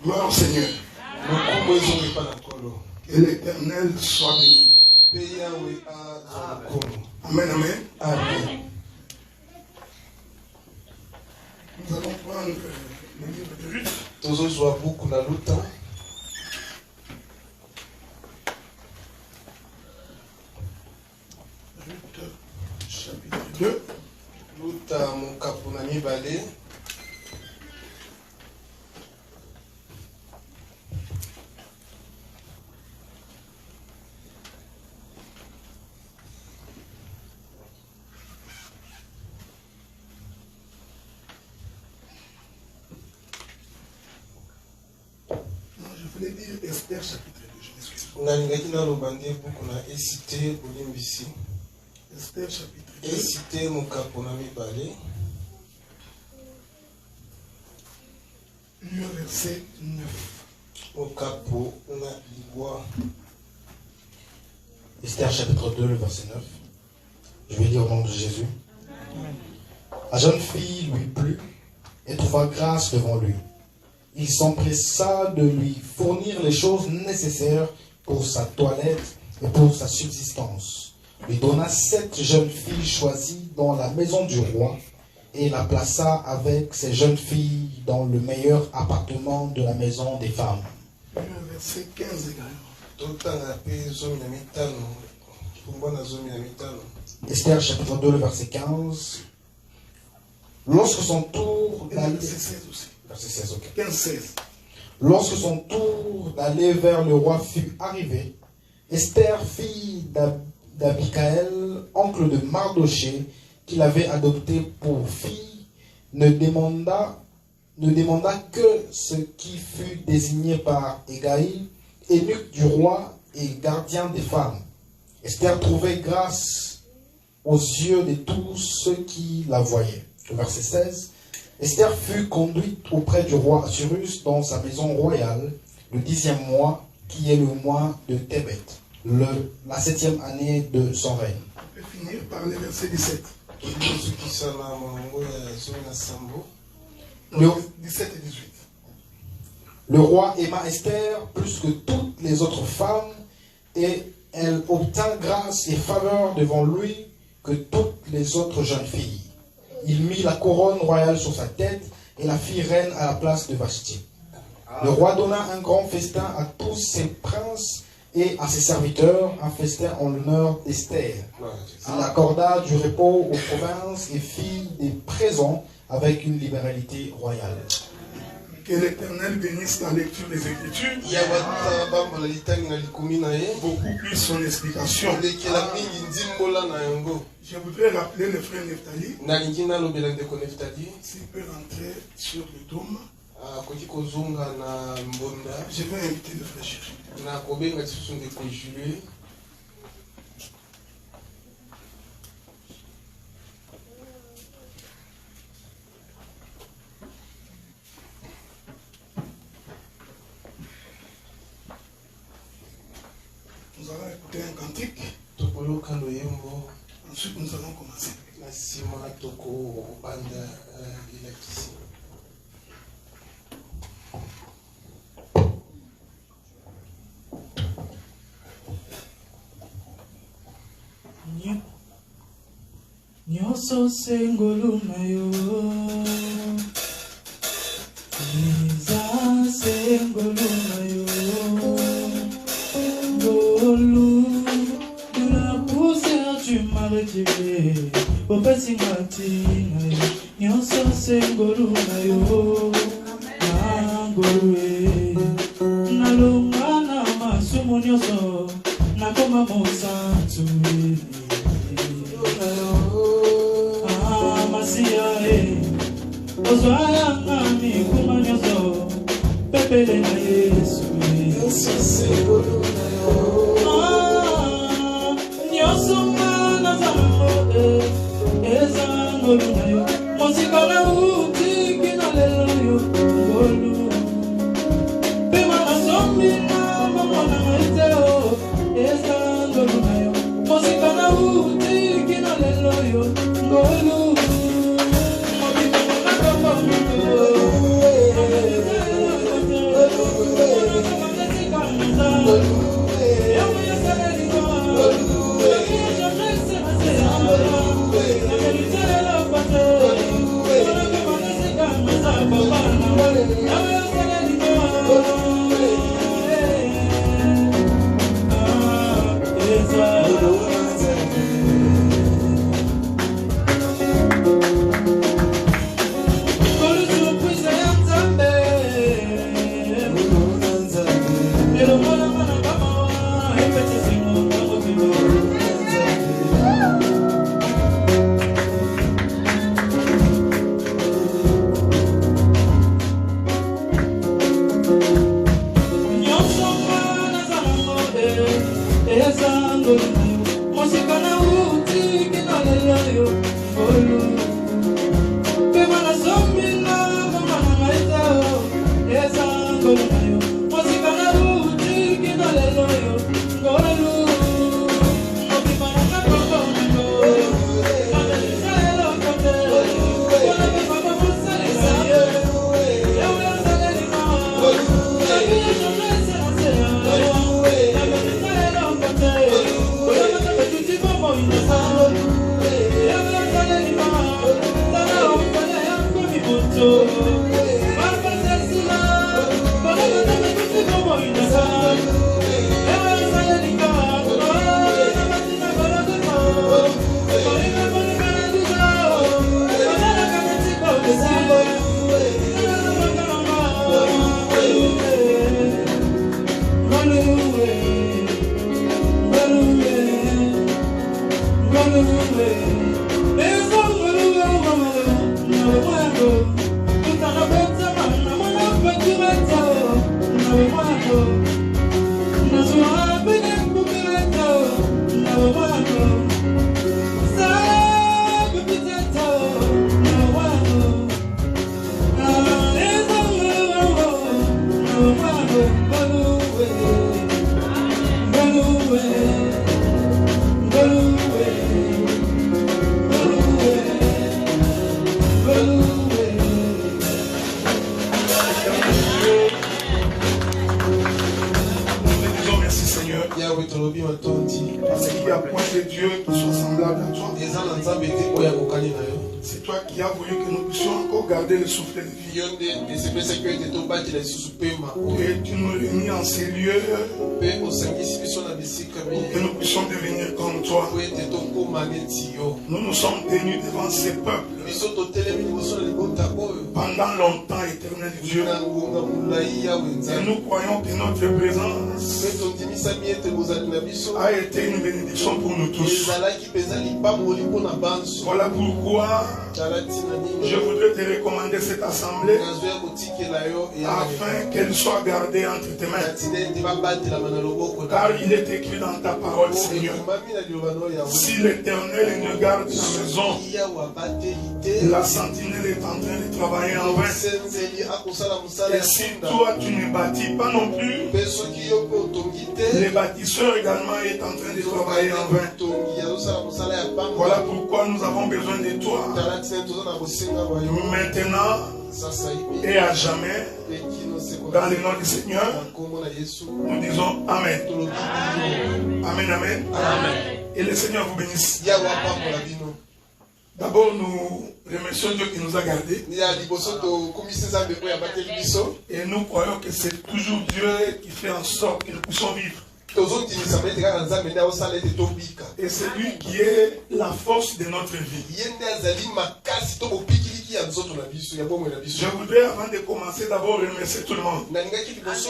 Gloire au Seigneur. Que l'Éternel soit béni. Amen, amen. Amen. Nous allons prendre le livre de Ruth. Ruth, chapitre 2. Je voulais dire Esther chapitre 2, je m'excuse. Esther chapitre 2. Le verset 9. Esther chapitre 2, le verset 9. Je vais lire au nom de Jésus. La jeune fille lui plut et trouva grâce devant lui. Il s'empressa de lui fournir les choses nécessaires pour sa toilette et pour sa subsistance. Lui donna 7 jeunes filles choisies dans la maison du roi et la plaça avec ces jeunes filles dans le meilleur appartement de la maison des femmes. Verset 15 également. Esther chapitre 2, le verset 15. Lorsque son tour d'aller... Verset 16 aussi. Verset 16, ok. 15-16. Lorsque son tour d'aller vers le roi fut arrivé, Esther, fille d'Abicaël, oncle de Mardoché, qui l'avait adopté pour fille, ne demanda que ce qui fut désigné par Hégaï, eunuque du roi et gardien des femmes. Esther trouvait grâce aux yeux de tous ceux qui la voyaient. Verset 16. Esther fut conduite auprès du roi Assyrus dans sa maison royale le 10e mois, qui est le mois de Tébet, la 7e année de son règne. On peut finir par le verset 17. 17 et 18. Le roi aima Esther plus que toutes les autres femmes, et elle obtint grâce et faveur devant lui que toutes les autres jeunes filles. Il mit la couronne royale sur sa tête et la fit reine à la place de Vashti. Le roi donna un grand festin à tous ses princes et à ses serviteurs, un festin en l'honneur d'Esther. Il accorda du repos aux provinces et fit des présents avec une libéralité royale. Que l'Éternel bénisse la lecture des Écritures. Beaucoup plus son explication. Je voudrais rappeler le frère Neftali. S'il peut rentrer sur le dôme. Je vais inviter le frère Chéri. Nous allons écouter un cantique. Ensuite, nous allons commencer. Nyoso sengolu na yo, Niza sengolu na yo, Golu de la poussière tu m'as retiré, Opesi ngati na yo, Nyoso sengolu na yo, Nangolwe, Nalunga na masumu nyoso, Nakoma mosantu. Ozwaya ngami kumanyoso pepele na Yesu sengolu na yo nyoso mana zambo ezangolu na yo mosika na utiki na lelo yo ngolu pema na sombi na mama na maiteo ezangolu na yo mosika na utiki na lelo yo ngolu. Oh, Parce qu'il n'y a point de Dieu qui soit semblable à toi. C'est toi qui as voulu que nous puissions encore garder le souffle de vie. Et tu nous réunis en ces lieux pour que nous puissions devenir comme toi. Nous nous sommes tenus devant ces peuples pendant longtemps, éternel Dieu. Et nous croyons que notre présence a été une bénédiction pour nous tous. Voilà pourquoi je voudrais te recommander cette assemblée afin qu'elle soit gardée entre tes mains. Car il est écrit dans ta parole, Seigneur, si l'Éternel ne garde la maison, la sentinelle est en train de travailler en vain. Et si toi tu ne bâtis pas non plus, les bâtisseurs également est en train de travailler en vain. Voilà pourquoi nous avons besoin de toi maintenant et à jamais. Dans le nom du Seigneur, nous disons Amen. Amen, Amen. Et le Seigneur vous bénisse. D'abord, nous remercions Dieu qui nous a gardés. Et nous croyons que c'est toujours Dieu qui fait en sorte que nous puissions vivre. Et c'est lui qui est la force de notre vie. Je voudrais, avant de commencer, d'abord remercier tout le monde. Parce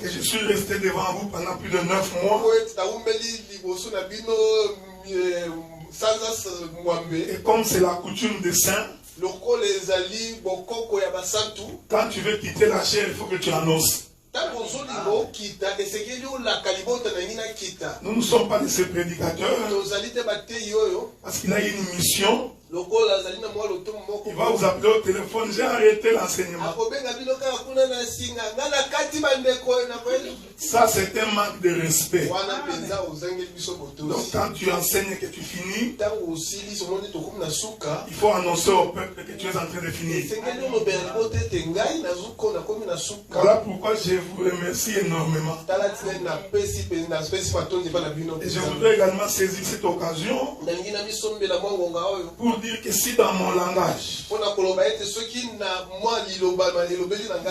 que je suis resté devant vous pendant plus de 9 mois. Et comme c'est la coutume des saints, quand tu veux quitter la chair, il faut que tu annonces. Nous ne sommes pas de ces prédicateurs parce qu'il a une mission. Il va vous appeler au téléphone, j'ai arrêté l'enseignement. Ça, c'est un manque de respect. Donc, quand tu enseignes que tu finis, il faut annoncer au peuple que tu es en train de finir. Voilà pourquoi je vous remercie énormément. Et je voudrais également saisir cette occasion pour dire que si dans mon langage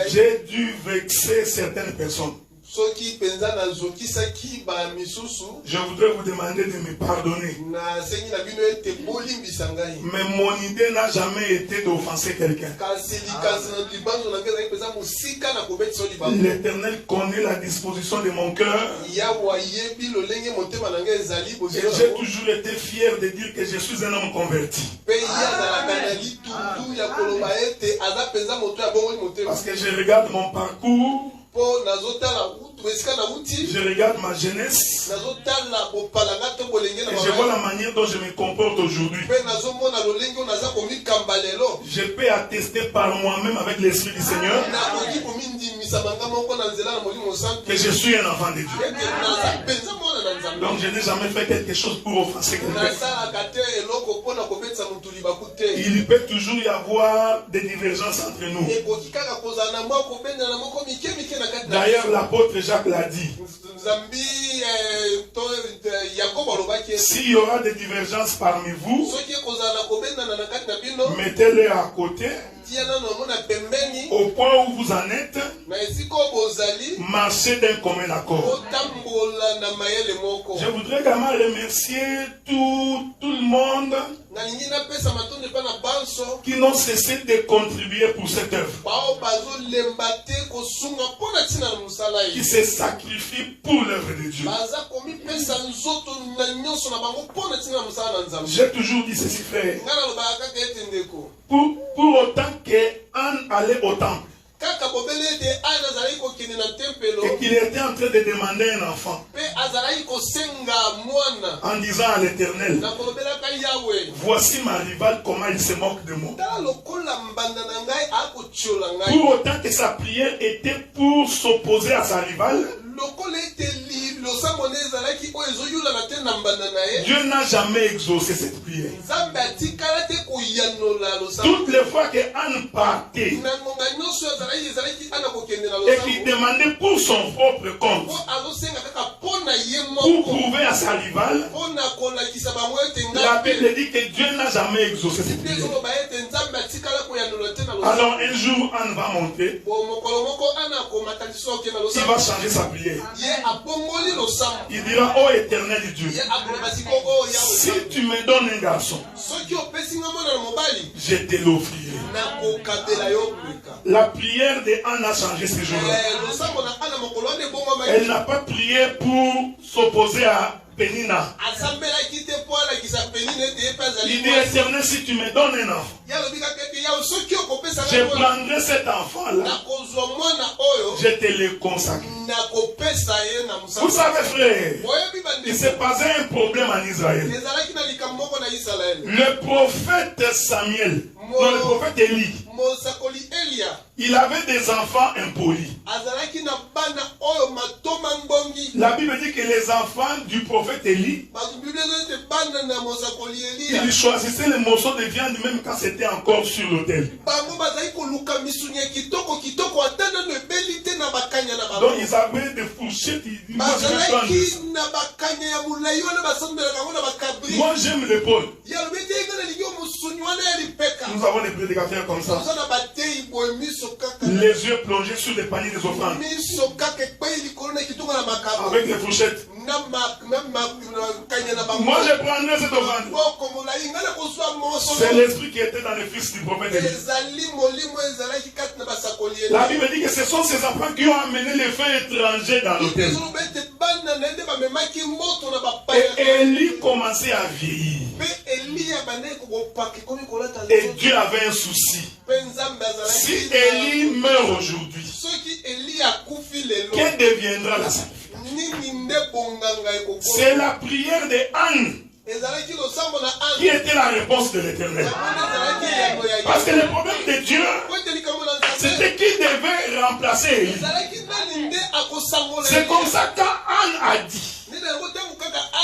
j'ai dû vexer certaines personnes, je voudrais vous demander de me pardonner. Mais mon idée n'a jamais été d'offenser quelqu'un. L'Éternel connaît la disposition de mon cœur. Et j'ai toujours été fier de dire que je suis un homme converti. Parce que je regarde mon parcours. Je regarde ma jeunesse et je vois la manière dont je me comporte aujourd'hui. Je peux attester par moi-même avec l'Esprit du Seigneur que je suis un enfant de Dieu. Donc je n'ai jamais fait quelque chose pour offenser quelqu'un. Il peut toujours y avoir des divergences entre nous. D'ailleurs, l'apôtre Jacques l'a dit. S'il y aura des divergences parmi vous, mettez-les à côté. Au point où vous en êtes, marchez d'un commun accord. Je voudrais également remercier tout le monde qui n'ont cessé de contribuer pour cette œuvre, qui se sacrifient pour l'œuvre de Dieu. J'ai toujours dit ceci, frère. Pour autant qu'Anne allait au temple et qu'il était en train de demander un enfant en disant à l'Éternel, voici ma rivale, comment il se moque de moi. Pour autant que sa prière était pour s'opposer à sa rivale, Dieu n'a jamais exaucé cette prière. Toutes les fois que Anne partait et qu'il demandait pour son propre compte, pour prouver à sa rivale, la Bible dit que Dieu n'a jamais exaucé cette prière. Alors un jour Anne va monter, il va changer sa prière. Il dira, ô éternel Dieu, si tu me donnes un garçon, je te l'offrirai. La prière de Anne a changé ce jour-là. Elle n'a pas prié pour s'opposer à Pénina. Il dit, éternel, si tu me donnes un enfant, je prendrai cet enfant-là, je te le consacre. Vous savez, frère, il s'est passé un problème en Israël. Le prophète Samuel, non, le prophète Élie, il avait des enfants impolis. La Bible dit que les enfants du prophète Élie, ils choisissaient les morceaux de viande même quand c'était encore sur l'autel. Donc ils avaient des fourchettes. Moi j'aime l'épaule. Nous avons des prédicateurs comme ça. Les yeux plongés sur les paniers des offrandes. Avec les fourchettes. Moi je prendrais cette offrande. C'est l'esprit qui était dans le fils du prophète Élie. La Bible dit que ce sont ces enfants qui ont amené les feux étrangers dans l'autel. Et Élie commençait à vieillir. Et Dieu avait un souci. Si Élie meurt aujourd'hui, que deviendra la sacrifice? C'est la prière de Anne qui était la réponse de l'Éternel. Parce que le problème de Dieu, c'était qu'il devait remplacer Élie. C'est comme ça qu'Anne a dit,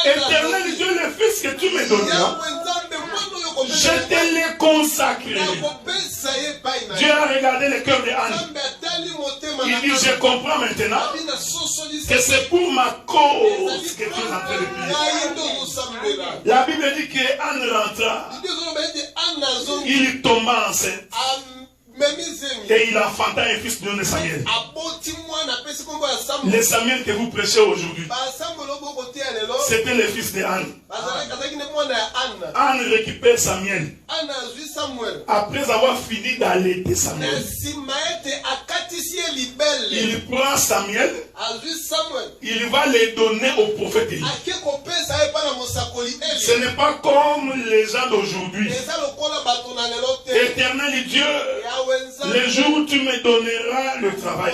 éternel Dieu, le fils que tu me donneras, je te le consacrerai. Dieu a regardé le cœur de Anne. Il dit, je comprends maintenant que c'est pour ma cause que tu es en train de prier. La Bible dit que Anne rentra, il tomba enceinte. Et il enfanta un fils de nom de Samuel. Le Samuel que vous prêchez aujourd'hui, c'était le fils de Anne. Anne récupère Samuel. Après avoir fini d'allaiter Samuel, il prend Samuel, il va le donner au prophète Élie. Ce n'est pas comme les gens d'aujourd'hui. Éternel Dieu, le jour où tu me donneras le travail,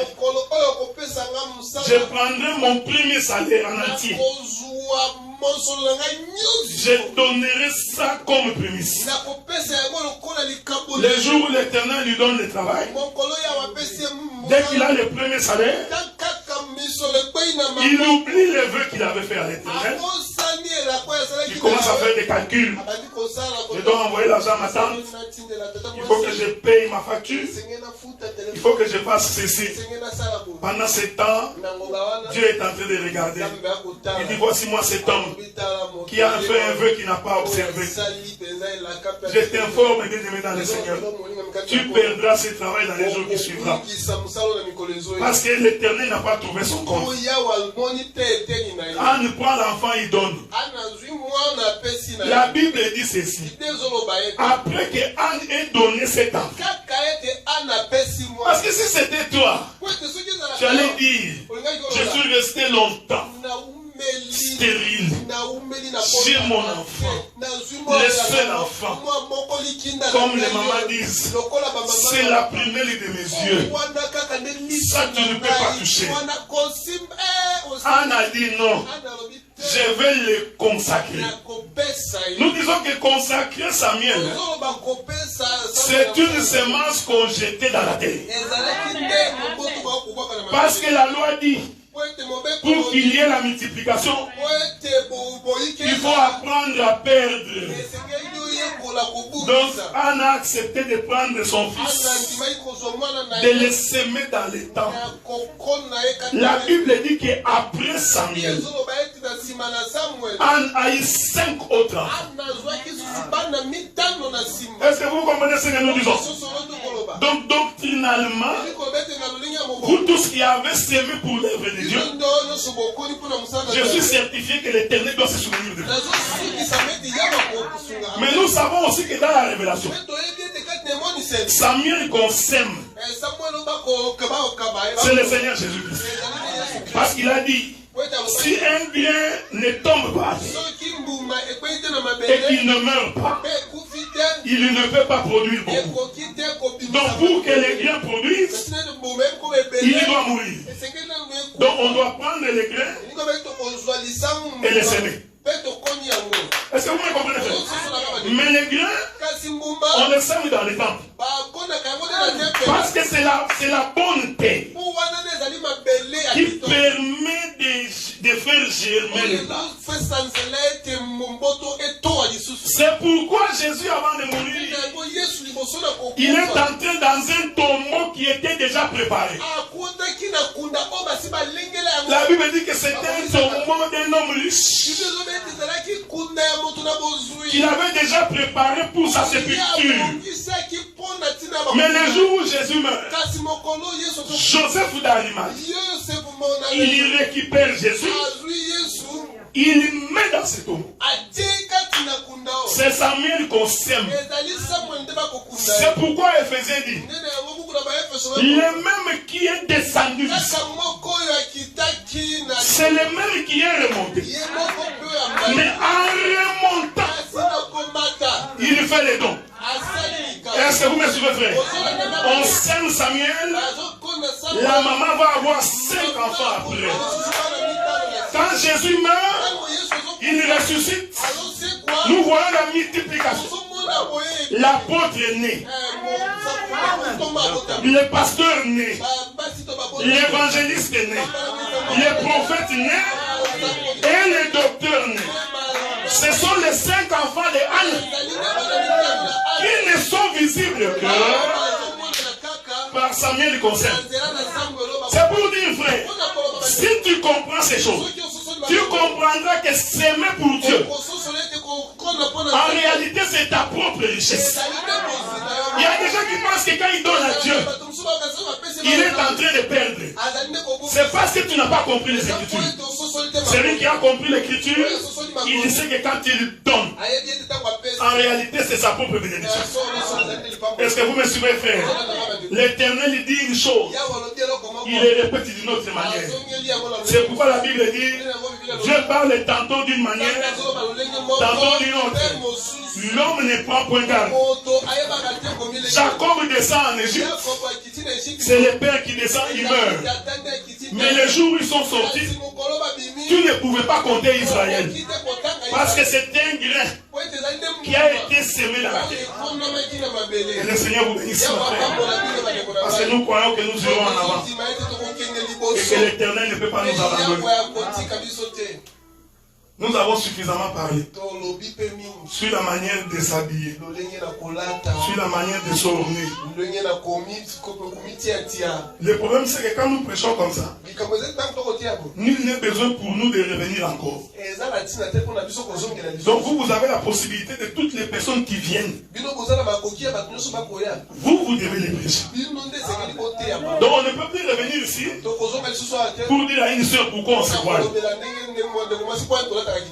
je prendrai mon premier salaire en entier. Je donnerai ça comme prémisse. Le jour où l'Éternel lui donne le travail, dès qu'il a le premier salaire, il oublie les vœux qu'il avait fait à l'Éternel. Il commence commence à faire des calculs. Je dois envoyer l'argent à ma tante. Il faut que je paye ma facture. Il faut que je fasse ceci. Pendant ce temps, Dieu est en train de regarder. Il dit, voici moi cet homme qui a fait un vœu qu'il n'a pas observé. Je t'informe, bien-aimé dans le Seigneur. Tu perdras ce travail dans les jours qui suivront. Parce que l'Éternel n'a pas trouvé son compte. Anne prend l'enfant, il donne. La Bible dit ceci. Après que Anne ait donné cet enfant. Parce que si c'était toi, tu allais dire, je suis resté longtemps stérile. J'ai mon enfant, le seul enfant. Comme les mamans disent, c'est la première de mes yeux. Ça, tu ne peux pas toucher. Anne a dit non. Je vais le consacrer. Nous disons que consacrer Samuel, c'est une semence qu'on jetait dans la terre. Parce que la loi dit, pour qu'il y ait la multiplication, il faut apprendre à perdre. Donc, Anne a accepté de prendre son fils, de le semer dans les temps. La Bible dit qu'après Samuel, Anne a eu 5 autres enfants. Est-ce que vous comprenez ce que nous disons? Donc, doctrinalement, vous tous qui avez semé pour l'œuvre de Dieu, je suis certifié que l'Éternel doit se souvenir de vous. Mais nous savons aussi que dans la révélation, Samuel qu'on sème, c'est le Seigneur Jésus-Christ. Parce qu'il a dit, si un bien ne tombe pas et qu'il ne meurt pas, il ne peut pas produire beaucoup. Donc pour que les grains produisent, il doit mourir. Donc on doit prendre les grains et les semer. Est-ce que vous me comprenez? Mais les grains, on les sème dans les temples. Parce que c'est la bonne terre qui permet de faire germer les arbres. C'est pourquoi Jésus, avant de mourir, il est entré dans un tombeau qui était déjà préparé. La Bible dit que c'était un tombeau d'un homme riche qu'il avait déjà préparé pour sa sépulture. Mais le jour où Jésus meurt, Joseph d'Arimathie, il récupère Jésus, il met dans ce tombeau. C'est Samuel qu'on sème. C'est pourquoi Éphésiens dit, le même qui est descendu, c'est le même qui est remonté. Mais en remontant, il fait les dons. Est-ce que vous me suivez, frère? On sème Samuel, la maman va avoir 5 enfants après. Quand Jésus meurt, il ressuscite. Nous voyons la multiplication. L'apôtre est né. Le pasteur est né. L'évangéliste est né. Le prophète est né. Et le docteur est né. Ce sont les 5 enfants de Anne qui ne sont visibles que par Samuel concerne. C'est pour dire, frère, si tu comprends ces choses, tu comprendras que s'aimer pour Dieu, en réalité, c'est ta propre richesse. Il y a des gens qui pensent que quand ils donnent à Dieu, il est en train de perdre. C'est parce que tu n'as pas compris les Écritures. Celui qui a compris l'Écriture, il sait que quand il donne, en réalité, c'est sa propre bénédiction. Est-ce que vous me suivez, frère? L'Éternel dit une chose, il le répète d'une autre manière. C'est pourquoi la Bible dit, Dieu parle tantôt d'une manière, tantôt d'une autre. L'homme ne prend point garde. Jacob descend en Égypte. C'est le père qui descend, il meurt. Mais le jour où ils sont sortis, tu ne pouvais pas compter Israël. Parce que c'est un grain qui a été semé dans la terre. Et le Seigneur vous bénisse, mon frère. Parce que nous croyons que nous irons en avant. Et que l'Éternel ne peut pas nous abandonner. Nous avons suffisamment parlé. sur la manière de s'habiller, sur la manière de s'orner. Le problème c'est que quand nous prêchons comme ça, nul n'est besoin pour nous de revenir encore. Donc vous avez la possibilité de toutes les personnes qui viennent. Vous devez les prêcher. Donc on ne peut plus revenir ici pour dire à une soeur pourquoi on se voit.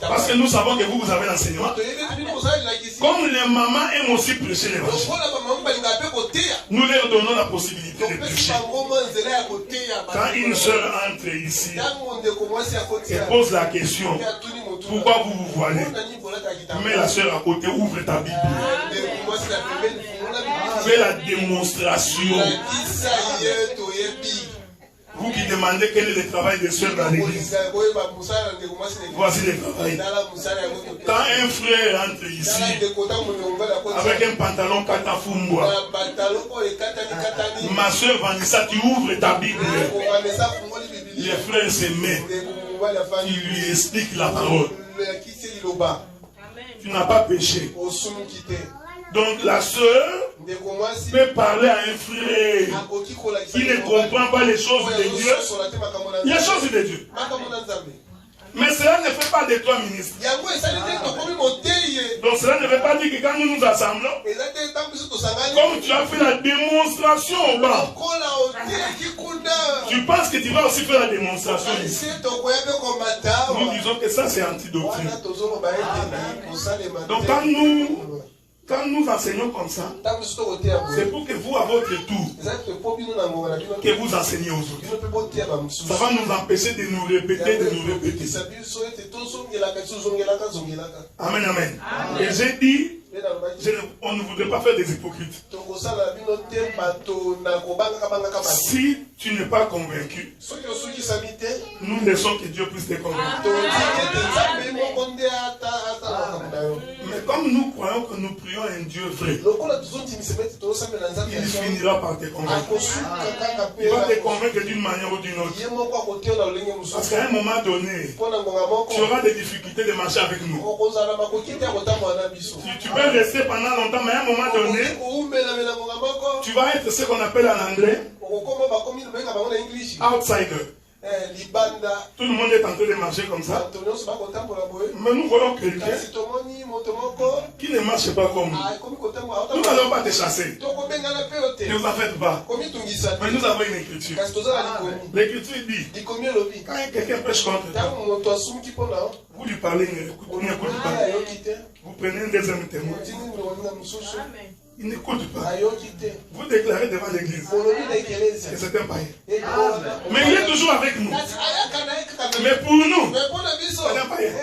Parce que nous savons que vous avez l'enseignement. Comme les mamans aiment aussi prêcher l'évangile, nous leur donnons la possibilité de prêcher. Quand une soeur entre ici et pose la question, pourquoi vous vous voilez? Mais la soeur à côté ouvre ta Bible. Fais la démonstration. Vous qui demandez quel est le travail des soeurs dans l'église, voici le travail. Quand un frère entre ici avec un pantalon katafumbwa, ma soeur Vanessa, tu ouvres ta Bible. Les frères se mettent. Tu lui expliques la parole. Tu n'as pas péché. Donc la sœur peut parler à un frère qui ne comprend pas les choses de Dieu. Les choses de Dieu. Mais cela ne fait pas de toi ministre. Donc cela ne veut pas dire que quand nous nous assemblons, comme tu as fait la démonstration au bas, tu penses que tu vas aussi faire la démonstration ici. Nous disons que ça c'est antidoctrine. Donc quand nous enseignons comme ça, c'est pour que vous, à votre tour, que vous enseignez aux autres. Ça va nous empêcher de nous répéter, Amen, amen. Et j'ai dit, on ne voudrait pas faire des hypocrites. Si tu n'es pas convaincu, nous laissons que Dieu puisse te convaincre. Mais comme nous croyons que nous prions un Dieu vrai, il finira par te convaincre. Il va te convaincre d'une manière ou d'une autre. Parce qu'à un moment donné, tu auras des difficultés de marcher avec nous. Tu peux rester pendant longtemps, mais à un moment donné, tu vas être ce qu'on appelle en anglais outsider. Tout le monde est en train de marcher comme ça. Mais nous voyons quelqu'un qui ne marche pas comme nous. Nous n'allons pas te chasser. Ne vous en faites pas. Mais nous avons une écriture. L'écriture dit, quand quelqu'un pêche contre toi, vous lui parlez, vous prenez un deuxième témoin. Il n'écoute pas. Vous déclarez devant l'église que c'est un païen. Mais il est toujours avec nous. Mais pour nous, c'est un païen.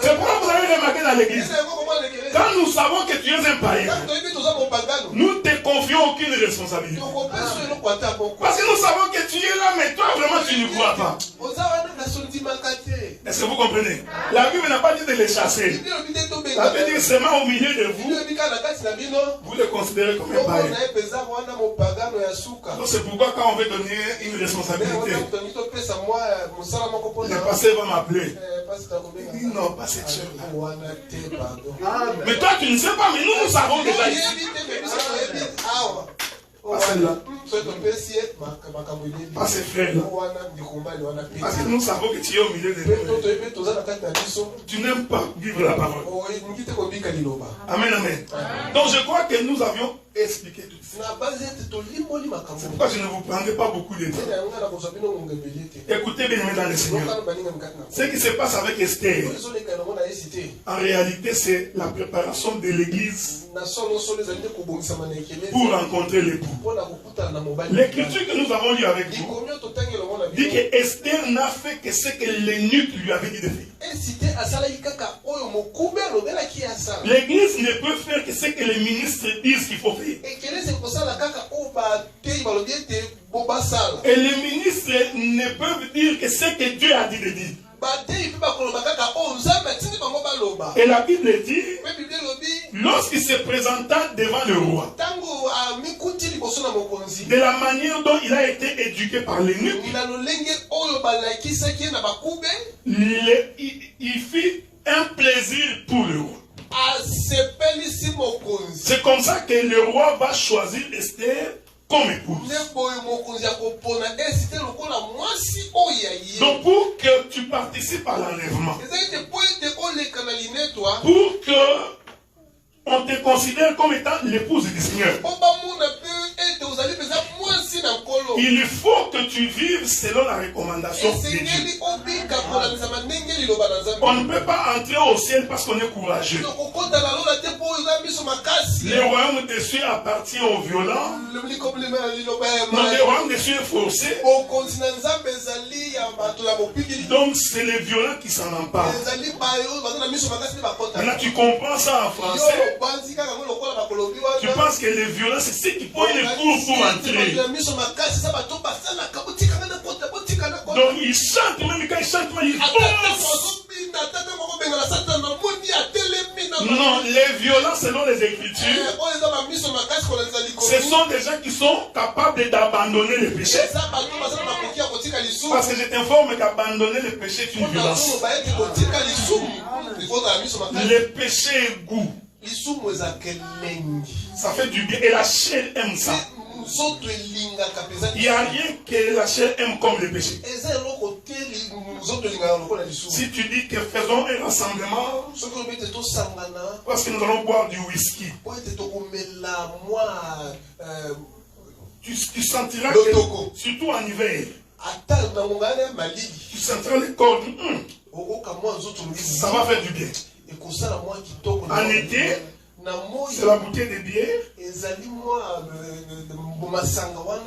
C'est pourquoi vous avez remarqué dans l'église, quand nous savons que tu es un païen, nous ne te confions aucune responsabilité. Parce que nous savons que tu es là, mais toi vraiment tu ne crois pas. Est-ce que vous comprenez? La Bible n'a pas dit de les chasser. La Bible dit seulement au milieu de vous, vous les considérez comme un païen. Donc c'est pourquoi quand on veut donner une responsabilité, le pasteur va m'appeler. Il dit non, pas cette chose-là. Mais toi tu ne sais pas, mais nous savons déjà ici. Pas celle-là. Pas ces frères-là. Parce que nous savons que tu es au milieu de nous. Tu n'aimes pas vivre la parole. Amen, amen. Donc je crois que nous avions expliqué tout ça. C'est pourquoi je ne vous prendrai pas beaucoup de temps. Écoutez bien dans le Seigneur. Ce qui se passe avec Esther, en réalité c'est la préparation de l'église pour rencontrer l'époux. L'écriture que nous avons lue avec vous dit que Esther n'a fait que ce que l'eunuque lui avait dit de faire. L'église ne peut faire que ce que les ministres disent qu'il faut faire. Et les ministres ne peuvent dire que ce que Dieu a dit de dire. Et la Bible dit, lorsqu'il se présenta devant le roi, de la manière dont il a été éduqué par l'eunuque, il fit un plaisir pour le roi. C'est comme ça que le roi va choisir Esther comme épouse. Donc pour que tu participes à l'enlèvement, pour que on te considère comme étant l'épouse du Seigneur, il faut que tu vives selon la recommandation de Dieu. On ne peut pas entrer au ciel parce qu'on est courageux. Le royaume des cieux appartient aux violents. Non, le royaume des cieux est forcé. Donc c'est les violents qui s'en emparent. Maintenant tu comprends ça en français. Tu penses que les violents c'est ceux qui prennent les cours pour entrer. Donc ils chantent, même quand ils chantent, ils foncent. Non, les violents selon les Écritures, ce sont des gens qui sont capables d'abandonner le péché. Parce que je t'informe qu'abandonner le péché est une violence. Le péché est goût. Ça fait du bien et la chair aime ça. Il n'y a rien que la chair aime comme le péché. Si tu dis que faisons un rassemblement, parce que nous allons boire du whisky, tu sentiras que, surtout en hiver, tu sentiras les cordes. Ça va faire du bien. En été, c'est la bouteille de bière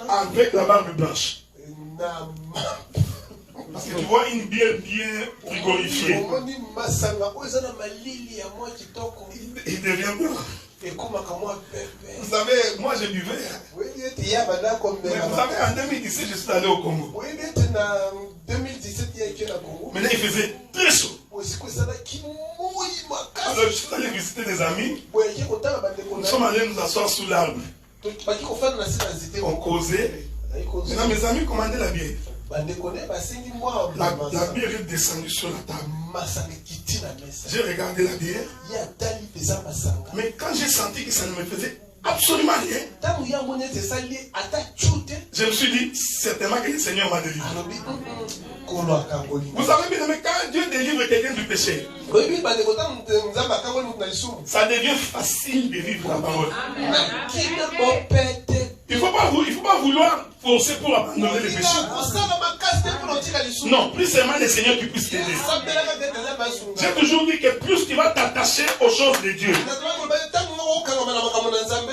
avec la barbe blanche. Parce que tu vois une bière bien frigorifiée. Il devient blanc. Vous savez, moi je buvais. Mais vous savez, en 2017, je suis allé au Congo. Maintenant, il faisait très chaud. Alors, je suis allé visiter des amis. Nous sommes allés nous asseoir sous l'arbre. On causait. Maintenant, mes amis commandaient la bière. La bière est descendue sur la table. J'ai regardé la bière. Mais quand j'ai senti que ça ne me faisait absolument rien, je me suis dit, certainement que le Seigneur m'a délivré. Vous savez bien, mais quand Dieu délivre quelqu'un du péché, ça devient facile de vivre la parole. Il ne faut pas vouloir forcer pour abandonner le péché. Non, plus seulement le Seigneur qui puisse t'aider. J'ai toujours dit que plus tu vas t'attacher aux choses de Dieu,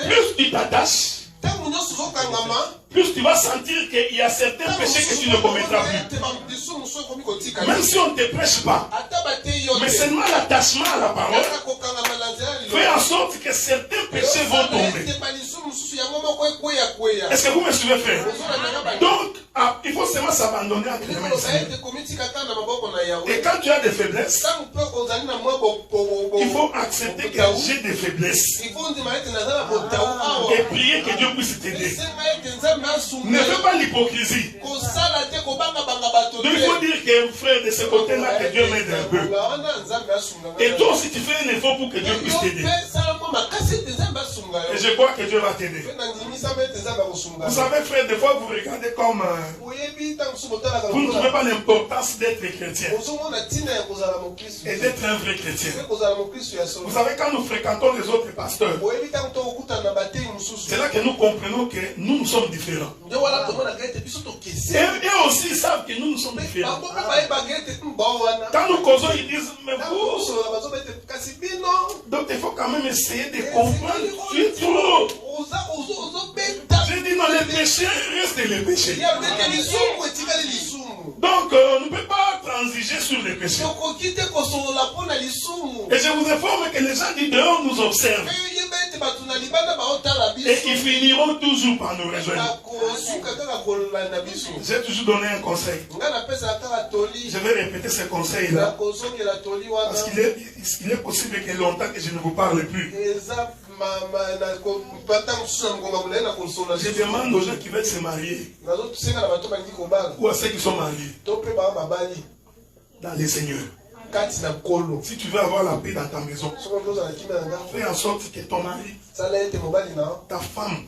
plus tu t'attaches, plus tu vas sentir qu'il y a certains péchés que tu ne commettras plus. Même si on ne te prêche pas, mais seulement l'attachement à la parole fait en sorte que certains péchés vont tomber. Est-ce que vous me suivez, frère? Donc, il faut seulement s'abandonner à les mains du Seigneur. Et quand tu as des faiblesses, il faut accepter que j'ai des faiblesses. Et prier que Dieu puisse t'aider. Ne fais pas l'hypocrisie. Donc il faut dire que frère, de ce côté-là, que Dieu m'aide un peu. Et toi aussi tu fais un effort pour que Dieu puisse t'aider. Et je crois que Dieu va t'aider. Vous savez, frère, des fois vous regardez comme vous ne trouvez pas l'importance d'être chrétien et d'être un vrai chrétien. Vous savez, quand nous fréquentons les autres pasteurs, c'est là que nous comprenons que nous sommes différents. Et eux aussi savent que nous sommes différents. Quand nous causons, ils disent, mais vous, donc il faut quand même essayer de comprendre. Tu es trop. J'ai dit, non, les péchés restent les péchés. Donc, on ne peut pas transiger sur les péchés. Et je vous informe que les gens du dehors nous observent. Et ils finiront toujours par nous rejoindre. J'ai toujours donné un conseil. Je vais répéter ce conseil-là. Parce qu'il est possible que longtemps que je ne vous parle plus. Je demande aux gens qui veulent se marier ou à ceux qui sont mariés dans les Seigneurs. Si tu veux avoir la paix dans ta maison, fais en sorte que ton mari, ta femme,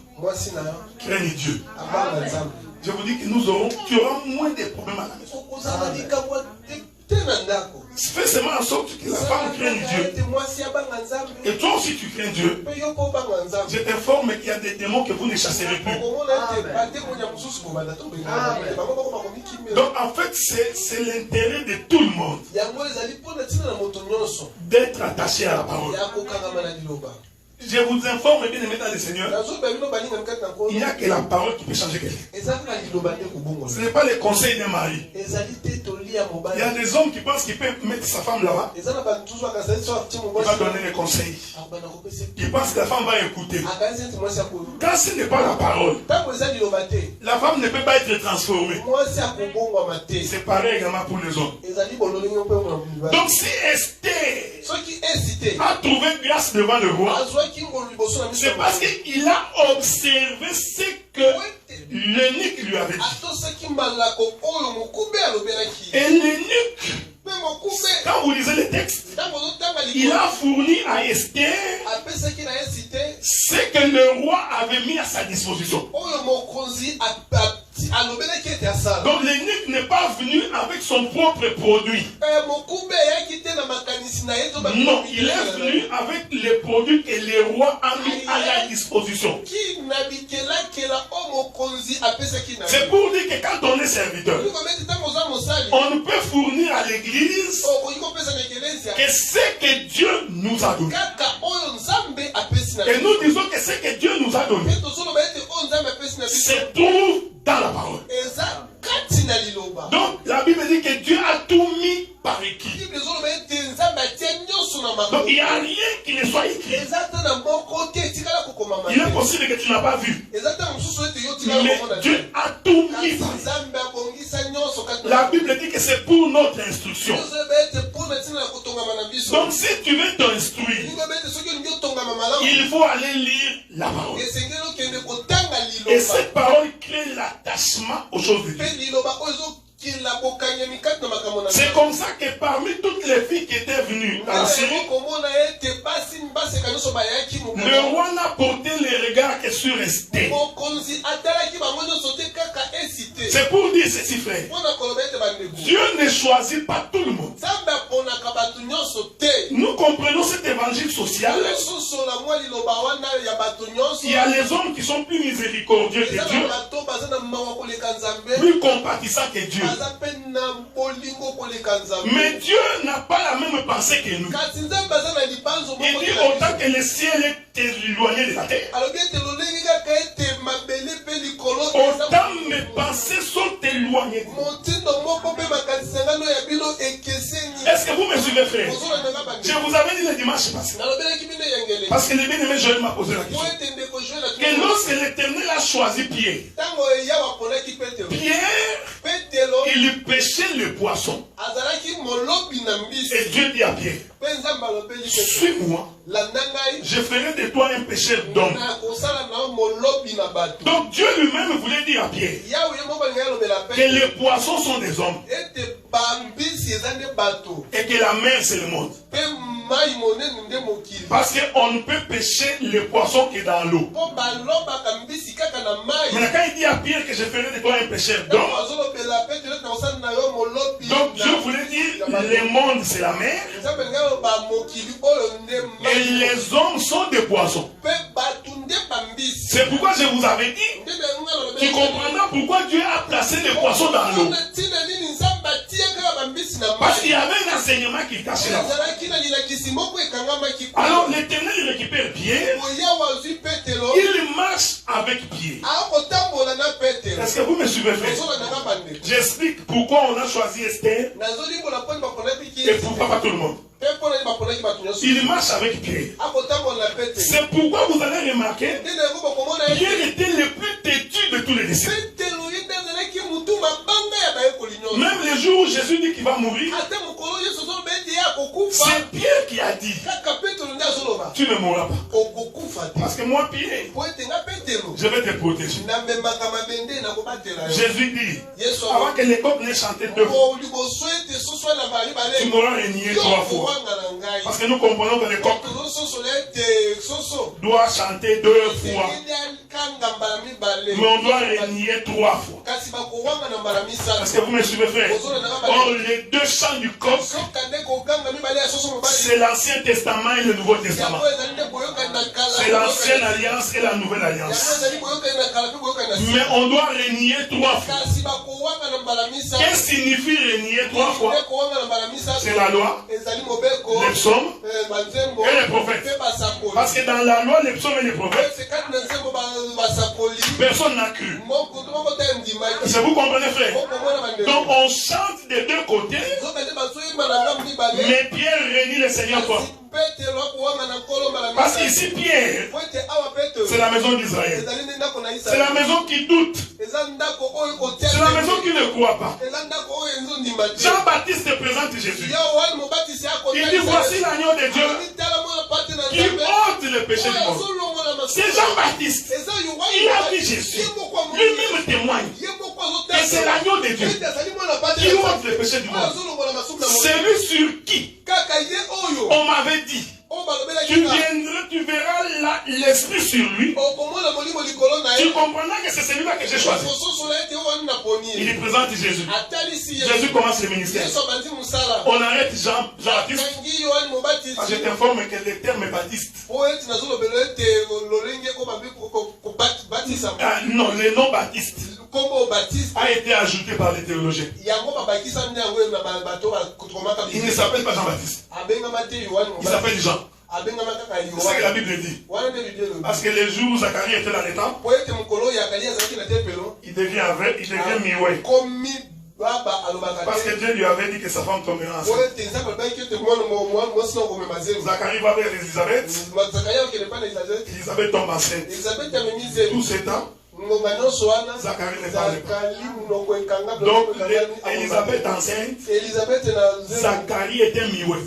craigne Dieu. Je vous dis que tu auras moins de problèmes à la maison. Fais seulement en sorte que la femme craigne Dieu. Et toi aussi tu crains Dieu. Je t'informe qu'il y a des démons que vous ne chasserez plus. Donc en fait c'est l'intérêt de tout le monde d'être attaché à la parole. Je vous informe, bien aimé dans le Seigneur, il n'y a que la parole qui peut changer quelqu'un. Ce n'est pas le conseil d'un mari. Il y a des hommes qui pensent qu'ils peuvent mettre sa femme là-bas. Il va donner les conseils. Ils pensent que la femme va écouter. Quand ce n'est pas la parole, la femme ne peut pas être transformée. C'est pareil également pour les hommes. Donc si Esther a trouvé grâce devant le roi, c'est parce qu'il a observé ce que l'eunuque lui avait dit. Et l'eunuque, quand vous lisez le texte, il a fourni à Esther ce que le roi avait mis à sa disposition. Donc l'eunuque n'est pas venu avec son propre produit. Non, il est venu avec les produits que le roi a mis à la disposition. C'est pour dire que quand on est serviteur, on ne peut fournir à l'église que ce que Dieu nous a donné. Et nous disons que ce que Dieu nous a donné se trouve dans la parole. Donc la Bible dit que Dieu a tout mis par écrit. Donc il n'y a rien qui ne soit écrit. Il est possible que tu n'as pas vu. Mais Dieu a tout mis par écrit. La Bible dit que c'est pour notre instruction. Donc si tu veux t'instruire, il faut aller lire la parole. Et cette parole crée l'attachement aux choses de Dieu. C'est comme ça que parmi toutes les filles qui étaient venues en Syrie, le roi n'a porté les regards que sur Esther. C'est pour dire ceci, frère. Dieu ne choisit pas tout le monde. Nous comprenons cet évangile social. Il y a les hommes qui sont plus miséricordieux que Dieu, plus compatissants que Dieu. Mais Dieu n'a pas la même pensée que nous. Il dit autant que le ciel est éloigné de la terre, autant mes pensées sont éloignées. Est-ce que vous me suivez, frère? Je vous avais dit le dimanche passé, parce que le bien-aimé Joël m'a posé la question, que lorsque l'Éternel a choisi Pierre, il pêchait le poisson. Et Dieu dit à Pierre, suis-moi, je ferai de toi un pêcheur d'hommes. Donc Dieu lui-même voulait dire à Pierre que les poissons sont des hommes et que la mer c'est le monde. Parce qu'on ne peut pêcher les poissons que dans l'eau. Mais quand il dit à Pierre que je ferai de toi un pêcheur d'hommes, donc Dieu voulait dire le monde c'est la mer et les hommes sont des poissons. C'est pourquoi je vous avais dit, tu comprendras pourquoi Dieu a placé les poissons dans l'eau. Parce qu'il y avait un enseignement qui cachait là. Alors l'Éternel récupère Pierre, il marche avec Pierre. Est-ce que vous me suivez, frère? J'explique pourquoi on a choisi Esther et pourquoi pas tout le monde. Il marche avec Pierre. C'est pourquoi vous allez remarquer, Pierre était le plus têtu de tous les disciples. Même le jour où Jésus dit qu'il va mourir, c'est Pierre qui a dit, tu ne mourras pas. Parce que moi, Pierre, je vais te protéger. Jésus dit, avant que les coqs n'aient chanté 2 fois, tu m'auras renié 3 fois. Parce que nous comprenons que les coqs doivent chanter 2 fois. Mais on doit renier 3 fois. Est-ce que vous me suivez, frère? Or, les 2 chants du coq, c'est l'Ancien Testament et le Nouveau Testament. C'est l'Ancienne Alliance et la Nouvelle Alliance. Mais on doit renier 3 fois. Qu'est-ce que signifie renier 3 fois? C'est la loi, les psaumes et les prophètes. Parce que dans la loi, les psaumes et les prophètes, personne n'a cru. C'est vous comprenez, frère? Donc on chante des 2 côtés, mais Pierre renie le Seigneur quoi? Parce qu'ici Pierre, c'est la maison d'Israël. C'est la maison qui doute. C'est la maison qui ne croit pas. Jean-Baptiste présente Jésus. Il dit voici l'agneau de Dieu qui ôte le péché du monde. C'est Jean-Baptiste. Il a vu Jésus. Lui-même témoigne que c'est l'agneau de Dieu qui ôte le péché du monde. Celui sur qui on m'avait dit, tu viendras, tu verras l'esprit sur lui. Tu comprendras que c'est celui-là que j'ai choisi. Il est présent Jésus. Jésus commence le ministère. On arrête Jean-Baptiste. Je t'informe que le terme baptiste. Non, le nom baptiste a été ajouté par les théologiens. Il ne s'appelle pas Jean-Baptiste. Il s'appelle Jean. C'est ce que la Bible dit. Parce que les jours où Zacharie était dans les temps, il devient aveugle, il devient mi-oué. Parce que Dieu lui avait dit que sa femme tombera enceinte. Zacharie va vers Élisabeth. Élisabeth tombe enceinte. Tout ce temps, Zacharie ne parle pas. Donc, Élisabeth enceinte, Zacharie était mioué.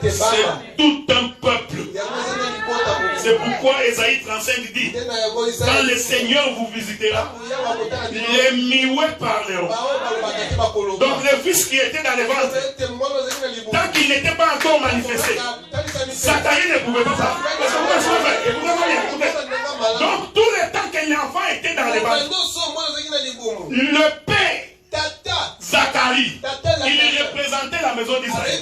C'est tout un peuple. C'est pourquoi Ésaïe 35 dit, quand le Seigneur vous visitera, les mioués parleront. Donc le fils qui était dans le ventre, tant qu'il n'était pas encore manifesté, Zacharie ne pouvait pas ça. Donc tout le temps que l'enfant était dans le ventre, le père Zacharie, il représentait la maison d'Israël.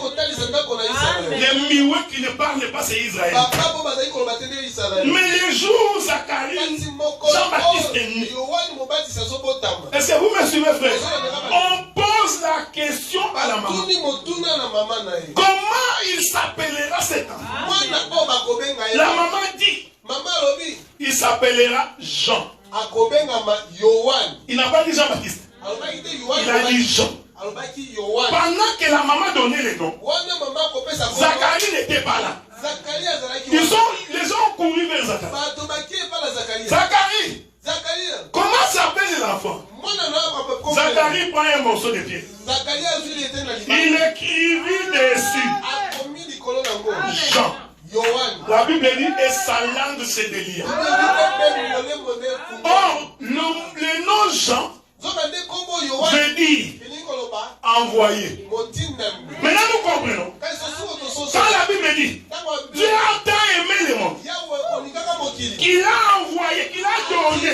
Les mioués qui ne parlent pas, c'est Israël. Mais les jours où Zacharie, Jean-Baptiste est né. Est-ce que vous me suivez, frère? On pose la question à la maman. Comment il s'appellera cet enfant? La maman dit, il s'appellera Jean. Il n'a pas dit Jean-Baptiste. Il a dit Jean. Pendant que la maman donnait les noms, Zacharie n'était pas là. Les gens ont couru vers Zacharie. Zacharie, comment s'appelle l'enfant? Zacharie prend un morceau de pied. Il écrivit dessus Jean. La Bible dit et sa langue se délia. Or, le nom Jean veut dire envoyé. Maintenant nous comprenons. Quand la Bible dit Dieu a tant aimé le monde qu'il a envoyé, qu'il a donné.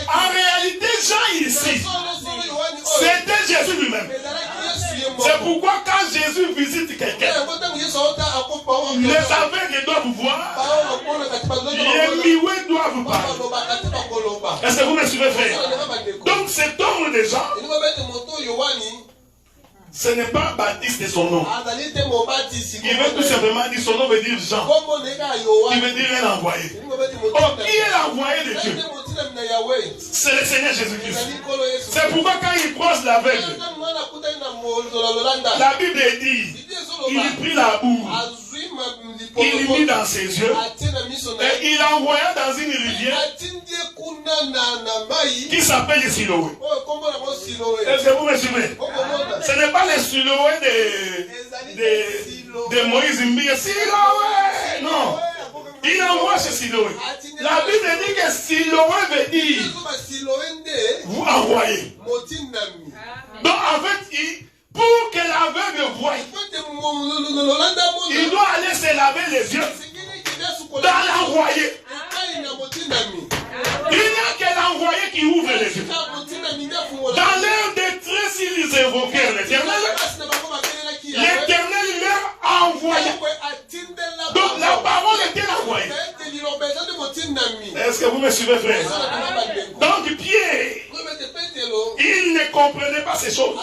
En réalité, Jean ici, c'était Jésus lui-même. C'est pourquoi quand Jésus visite quelqu'un, les aveugles doivent voir, les mioués doivent parler. Est-ce que vous me suivez, frère? Donc cet homme de Jean, ce n'est pas Baptiste son nom. Il veut tout simplement dire, son nom veut dire Jean. Il veut dire un envoyé. Oh, qui est l'envoyé de Dieu? C'est le Seigneur Jésus-Christ. C'est pourquoi quand il croise l'aveugle, la Bible dit, il prit la boue, il mit dans ses yeux, et il envoya dans une rivière qui s'appelle Siloé. Est-ce que vous me suivez? Ce n'est pas le Siloé de Moïse. Siloé. Non. Il envoie chez Siloé. La Bible dit que Siloé veut dire vous envoyez. Donc en fait, pour que l'aveugle voie, il doit aller se laver les yeux dans l'envoyé. Il n'y a que l'envoyé qui ouvre les yeux. Dans leur détresse, ils évoquèrent l'Éternel. L'Éternel leur envoya. Donc la parole était envoyée. Est-ce que vous me suivez, frère? Donc Pierre, il ne comprenait pas ces choses.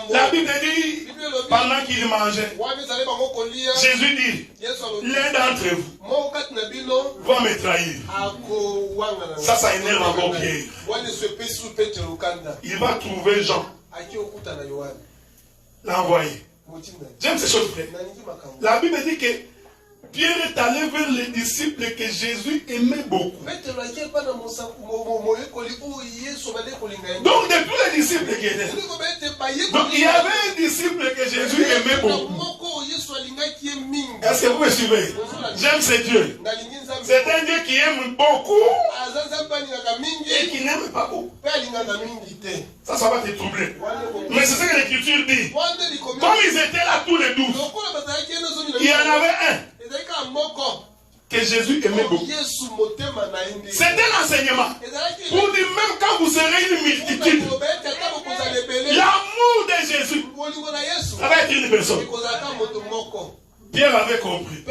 La Bible dit, pendant qu'il mangeait, Jésus dit, l'un d'entre vous va me trahir. Ça énerve encore Pierre. Il va trouver Jean, l'envoyer. J'aime ces choses, frère. La Bible dit que Pierre est allé vers les disciples que Jésus aimait beaucoup. Donc, de tous les disciples qui étaient, donc il y avait un disciple que Jésus aimait beaucoup. Est-ce que vous me suivez? J'aime ce Dieu. C'est un Dieu qui aime beaucoup et qui n'aime pas beaucoup. Ça va te troubler. Mais c'est ce que l'Écriture dit. Comme ils étaient là tous les 12, il y en avait un que Jésus aimait beaucoup. C'était l'enseignement. Pour dire, même quand vous serez une multitude, l'amour de Jésus, ça va être une personne. Pierre avait compris.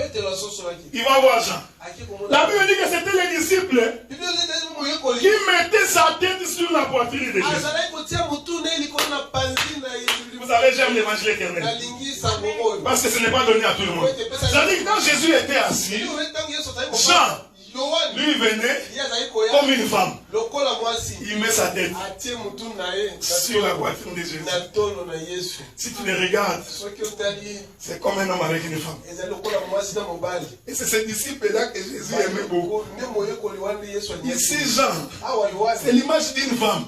Il va voir Jean. La Bible dit que c'était les disciples qui mettaient sa tête sur la poitrine de Jésus. Vous savez, j'aime l'évangile éternel. Parce que ce n'est pas donné à tout le monde. C'est-à-dire que quand Jésus était assis, Jean, lui venait comme une femme. Il met sa tête sur la poitrine de Jésus. Si tu les regardes, c'est comme un homme avec une femme. Et c'est ce disciple-là que Jésus aimait beaucoup. Ici, Jean, c'est l'image d'une femme.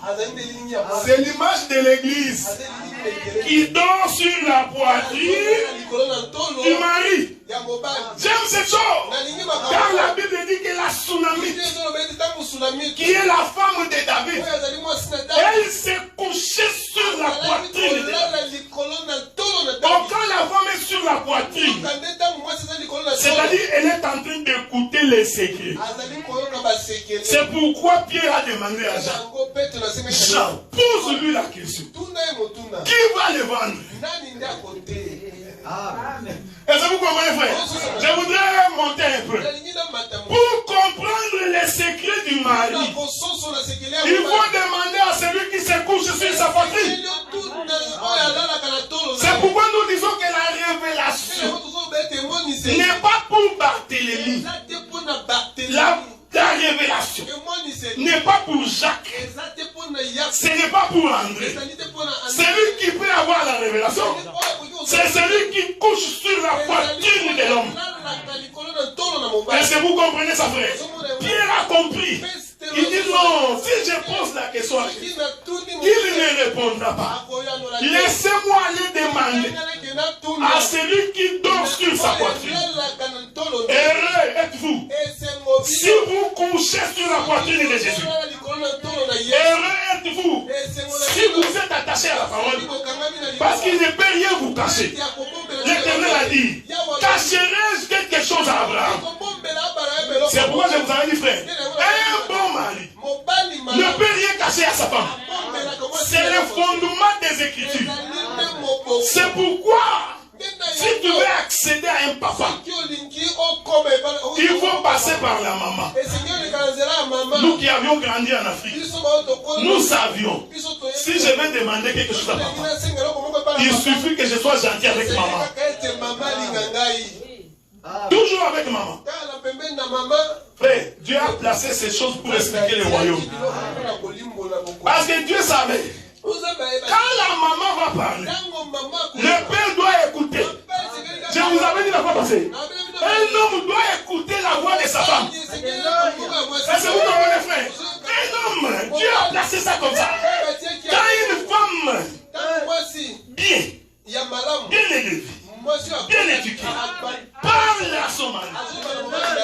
C'est l'image de l'église qui dort sur la poitrine du mari. J'aime cette chose. Car la Bible dit que la Tsunamite, qui est la femme de David, elle s'est couchée sur la poitrine de David. Donc quand la femme est sur la poitrine, c'est-à-dire elle est en train d'écouter les secrets. C'est pourquoi Pierre a demandé à Jean, Jean, pose-lui la question. Qui va le vendre? Est-ce que vous comprenez, frère? Je voudrais monter un peu. Pour comprendre les secrets du mari, il faut demander à celui qui se couche sur sa poitrine. C'est pourquoi nous disons que la révélation n'est pas pour Barthélemy. La révélation n'est pas pour Jacques. Ce n'est pas pour André. Celui qui peut avoir la révélation, c'est celui qui couche sur la poitrine de l'homme. Est-ce que vous comprenez ça, frère? Pierre a compris. Il dit non, si je pose la question, il ne répondra pas. Laissez-moi aller demander à celui qui dort sur sa poitrine. Heureux êtes-vous si vous couchez sur la poitrine de Jésus. Heureux êtes-vous si vous êtes attaché à la parole. Parce qu'il ne peut rien vous cacher. L'Éternel a dit, cacherai-je quelque chose à Abraham? C'est pourquoi je vous avais dit, frère, un bon mari ne peut rien cacher à sa femme. C'est le fondement des Écritures. C'est pourquoi, si tu veux accéder à un papa, il faut passer par la maman. Nous qui avions grandi en Afrique, nous savions, si je vais demander quelque chose à papa, il suffit que je sois gentil avec maman. Toujours avec maman. Frère, Dieu a placé ces choses pour expliquer le royaume. Parce que Dieu savait, quand la maman va parler, le père doit écouter. Je vous avais dit la fois passée, un homme doit écouter la voix de sa femme. Est-ce que vous comprenez, frère? Un homme, Dieu a placé ça comme ça. Quand une femme bien élevée bien éduqué, parle à son mari.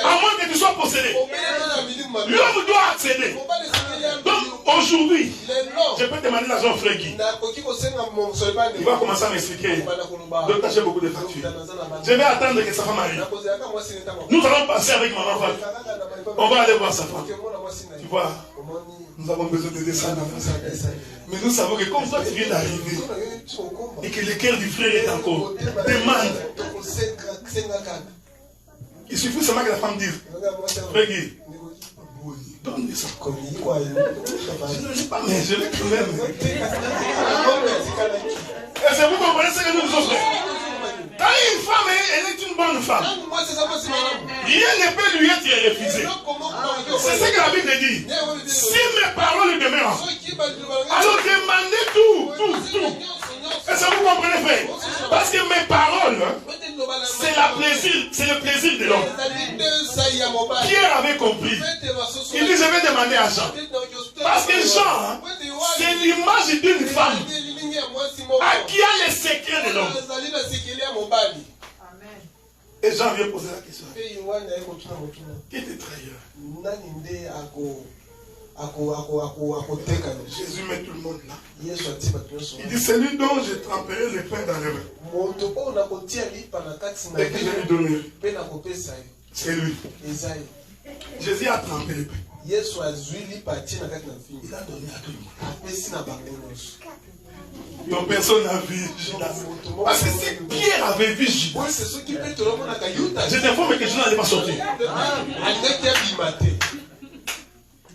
À moins que tu sois possédé. L'homme doit accéder. Donc aujourd'hui, je peux demander l'argent au frère Guy. Il va commencer à m'expliquer. Donc j'ai beaucoup de factures. Je vais attendre que sa femme arrive. Nous allons passer avec maman Val. On va aller voir sa femme. Tu vois, nous avons besoin de descendre. Mais nous savons que comme toi tu viens d'arriver et que le cœur du frère est encore, demande. Il suffit seulement que la femme dise, frère Guy, donne-moi ça. Je ne sais pas, mais je l'ai quand même. Et c'est vous comprenez ce que nous nous offrons. Quand une femme, elle est une bonne femme. Rien ne peut lui être refusé. C'est ce que la Bible dit. Si mes paroles demeurent, alors demandez tout. Est-ce que vous comprenez, frère? Parce que mes paroles, c'est le plaisir de l'homme. Pierre avait compris. Il dit, je vais demander à Jean. Parce que Jean, c'est l'image d'une femme à qui a les secrets de l'homme. Et Jean vient poser la question. Qui était trahir? Jésus met tout le monde là. Il dit, c'est lui dont je tremperai le pain dans les mains. Et que je lui donnerai. C'est lui. Jésus a trempé le pain. Il a donné à tout le monde. Donc personne n'a vu Judas. Parce que si Pierre avait vu Judas, je t'informe que Judas n'allait pas sortir.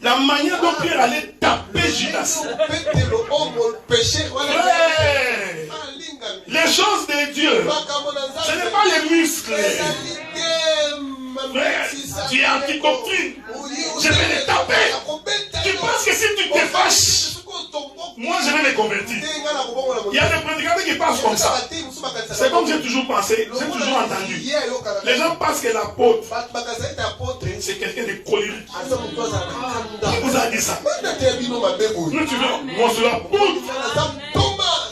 La manière dont Pierre allait taper Judas. Les choses de Dieu, ce n'est pas les muscles. Frère, tu es anti-doctrine. Je vais les taper. Tu penses que si tu te fâches, moi je vais me convertir. Il y a des prédicateurs qui pensent comme ça. C'est comme j'ai toujours pensé, j'ai toujours entendu. Les gens pensent que l'apôtre, c'est quelqu'un de colérique. Qui vous a dit ça? Nous tu veux, moi c'est l'apôtre.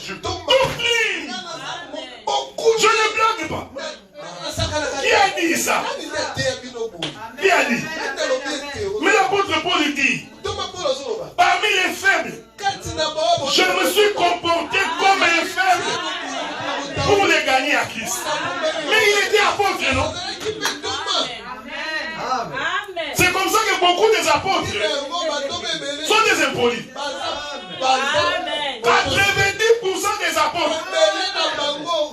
Je t'oublie. Je ne blague pas. Qui a dit ça? Qui a dit? Mais l'apôtre Paul dit, parmi les faibles, je me suis comporté comme un faible pour les gagner à Christ. Mais il était apôtre, non? C'est comme ça que beaucoup des apôtres sont des impolis. 90% des apôtres,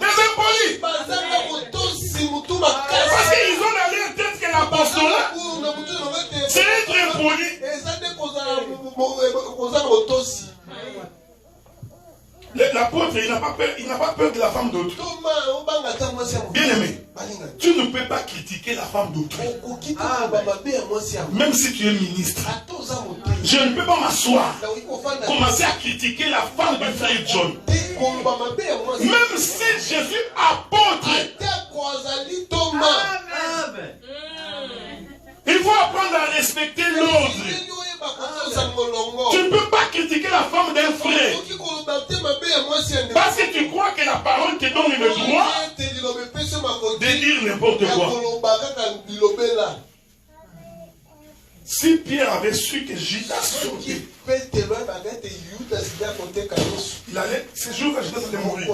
des impolis. Parce qu'ils ont dans leur tête que l'apostolat, c'est être impoli. L'apôtre, il n'a pas peur de la femme d'autrui. Bien aimé, tu ne peux pas critiquer la femme d'autrui. Même si tu es ministre. Je ne peux pas m'asseoir, commencer à critiquer la femme du frère John. Même si je suis apôtre. Il faut apprendre à respecter l'ordre. Tu ne peux pas critiquer la femme d'un frère. Parce que tu crois que la parole te donne le droit de dire n'importe quoi. Si Pierre avait su que Judas sortait, il allait, ce jour-là, Judas allait mourir.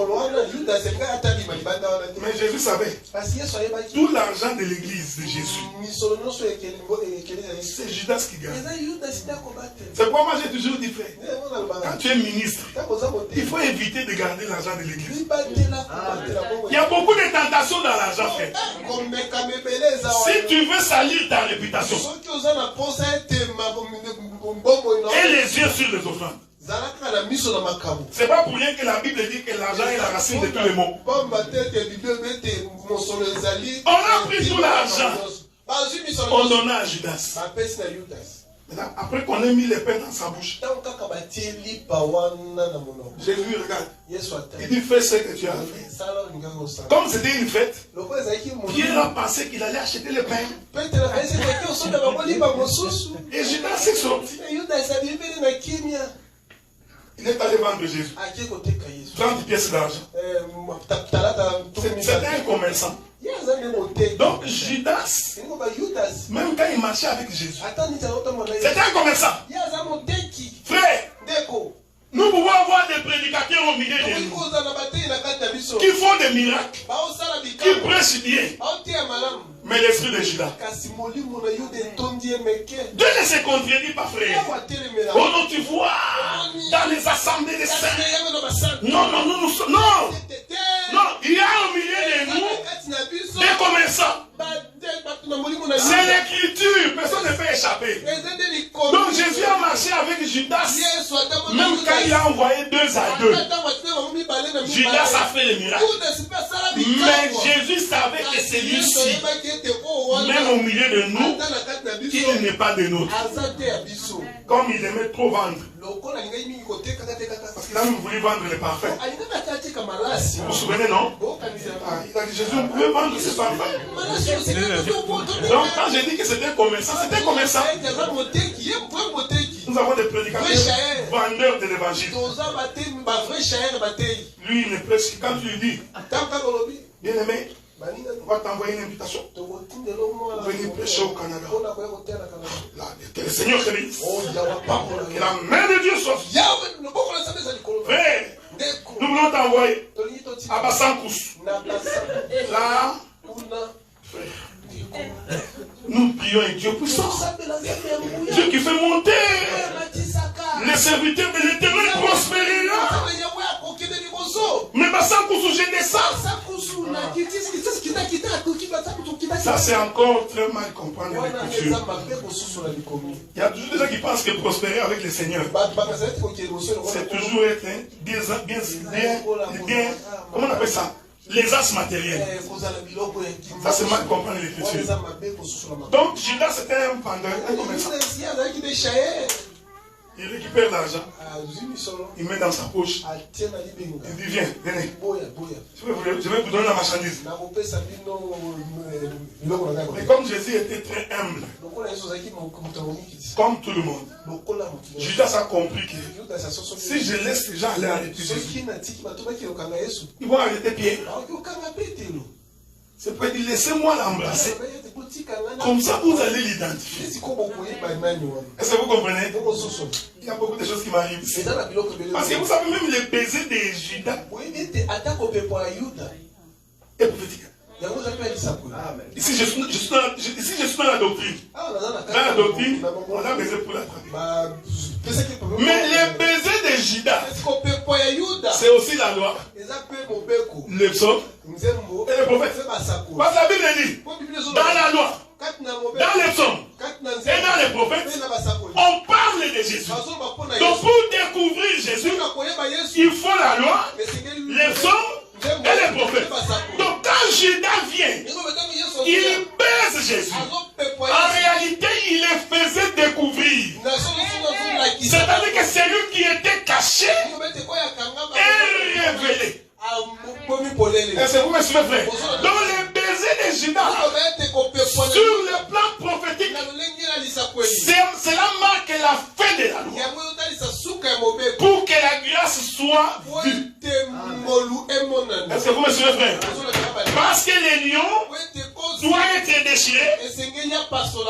Mais Jésus savait. Tout l'argent de l'église de Jésus, c'est Judas qui gagne. C'est pourquoi moi j'ai toujours dit, frère, quand tu es ministre, il faut éviter de garder l'argent de l'église. Il y a beaucoup de tentations dans l'argent, frère. Si tu veux salir ta réputation, et les yeux sur les offrandes. C'est pas pour rien que la Bible dit que l'argent est la racine de tous les maux. On a pris tout l'argent. On donna à Judas. Après qu'on ait mis les pains dans sa bouche, Jésus regarde. Il dit fais ce que tu as fait. Comme c'était une fête, Pierre a pensé qu'il allait acheter le pain. Et Judas s'est sorti. Il est allé vendre Jésus. 30 pièces d'argent. C'était un commerçant. Donc Judas, même quand il marchait avec Jésus, c'était un commerçant. Frère, nous pouvons avoir des prédicateurs au milieu de nous qui font des miracles, qui prêchent bien. Mais l'esprit de Judas, Dieu ne se contredit pas, frère. Oh non, tu vois, dans les assemblées des saints. Non, il y a au milieu de nous des commerçants. C'est l'écriture, personne ne peut échapper. Donc Jésus a marché avec Judas, même quand il a envoyé 2 à 2. Judas a fait le miracle. Mais Jésus savait que celui-ci, même au milieu de nous, il n'est pas de nôtre. Comme il aimait trop vendre. Parce qu'il a même voulu vendre les parfums. Vous vous souvenez, non? Il a dit, Jésus, vous pouvez vendre ces parfums. Donc quand j'ai dit que c'était un commerçant, c'était un commerçant. Nous avons des prédicateurs vendeurs de l'évangile. Lui, il ne prêche quand tu lui dis, bien aimé, on va t'envoyer une invitation pour venir prêcher au Canada. Là, que le Seigneur te bénisse. Que la main de Dieu soit. Frère, nous voulons t'envoyer à Bassankous. Là, nous prions un Dieu puissant. Dieu qui fait monter les serviteurs de l'Éternel prospérera. Mais Bassankous, je descends. Ça, c'est encore très mal comprendre l'écriture. Il y a toujours des gens qui pensent que prospérer avec le Seigneur, c'est toujours être bien, comment on appelle ça? Les as matériels. Ça, c'est mal comprendre l'écriture. Donc, Judas, c'était un vendeur, un commerçant. Il récupère l'argent, il met dans sa poche, il dit viens, venez, je vais vous donner la marchandise. Mais comme Jésus était très humble, comme tout le monde, Judas a compris que si je laisse les gens aller arrêter Jésus, ils vont arrêter Pierre. C'est pour dire laissez-moi l'embrasser. Comme ça, vous allez l'identifier. Est-ce que vous comprenez? Il y a beaucoup de choses qui m'arrivent ici. Parce que vous savez, même les baisers de Judas est prophétique. Ici, je suis dans la doctrine. Dans la doctrine, on a baisé pour l'attraper. Mais les baisers de Judas, c'est aussi la loi. Le psaume et le prophète. Parce que la Bible dit, dans la loi, dans les psaumes et dans les prophètes, on parle de Jésus. Donc pour découvrir Jésus, il faut la loi, les psaumes et les prophètes. Donc quand Judas vient, il baise Jésus. En réalité, il les faisait découvrir. C'est-à-dire que celui qui était caché est révélé. Est-ce que vous me suivez, frère? Donc les baisers de Judas, sur le plan prophétique, cela marque la fin de la loi. Pour que la grâce soit vue. Est-ce que vous me suivez, frère? Parce que les lions doivent être déchirés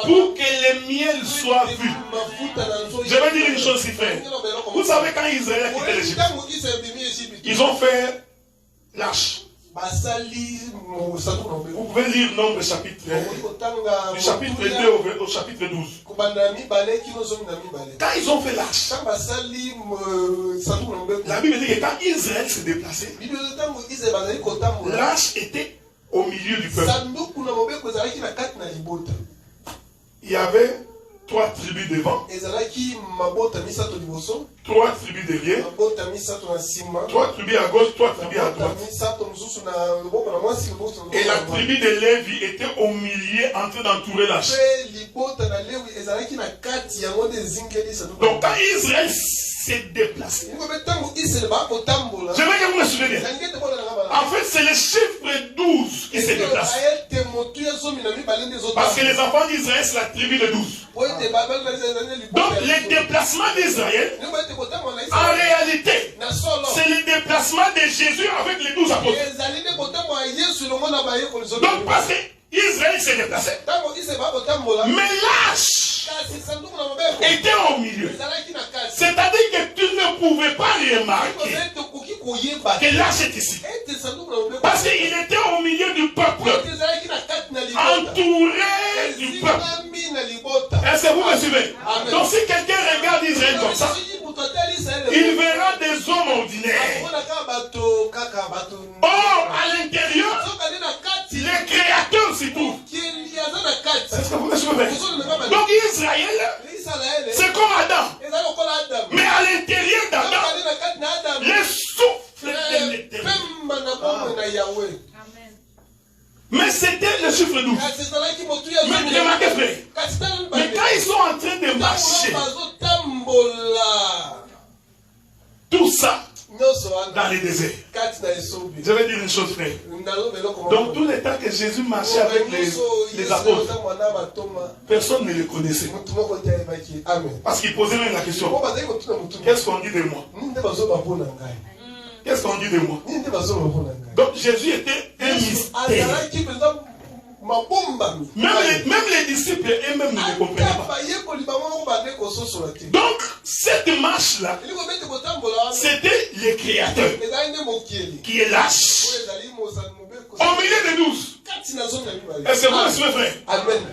pour que le miel soit vu. Je vais dire une chose, si frère. Vous savez quand Israël a quitté l'Égypte, ils ont fait lâche. Vous pouvez lire Nombre chapitre 1, du chapitre 2 au chapitre 12. Quand ils ont fait lâche, la Bible dit que quand Israël s'est déplacé, lâche était au milieu du peuple. Il y avait 3 tribus devant, 3 tribus derrière, 3 tribus à gauche, 3 tribus à droite. Et la tribu de Lévi était au milieu en train d'entourer la chair. Donc quand Israël s'est déplacé. J'aimerais que vous me suiviez bien. En fait, c'est le chiffre 12 qui s'est déplacé. Parce que les enfants d'Israël, c'est la tribu de 12. Donc, le déplacement d'Israël, en réalité, c'est le déplacement de Jésus avec les 12 apôtres. Donc, parce que Israël s'est déplacé. Mais l'arche était au milieu. C'est-à-dire que tu ne pouvais pas remarquer que l'arche est ici. Parce qu'il était au milieu du peuple, entouré du peuple. Est-ce que vous me suivez? Donc si quelqu'un regarde Israël comme ça, il verra des hommes ordinaires. Or, à l'intérieur, le Créateur s'y trouve. Est-ce que vous me suivez? Donc Israël, c'est comme Adam. Mais à l'intérieur d'Adam, le souffle de l'éternel. Mais c'était le chiffre 12. Mais remarquez, frère. Mais quand ils sont en train de marcher, tout ça dans les déserts. Je vais dire une chose, frère. Donc, tout le temps que Jésus marchait avec les apôtres, personne ne le connaissait. Parce qu'il posait même la question: qu'est-ce qu'on dit de moi? Qu'est-ce qu'on dit de moi? Donc Jésus était un mystère. Même les disciples eux-mêmes ne le comprenaient pas. Donc cette marche-là, c'était le Créateur qui est lâche au milieu de 12. Est-ce que vous me suivez, frère?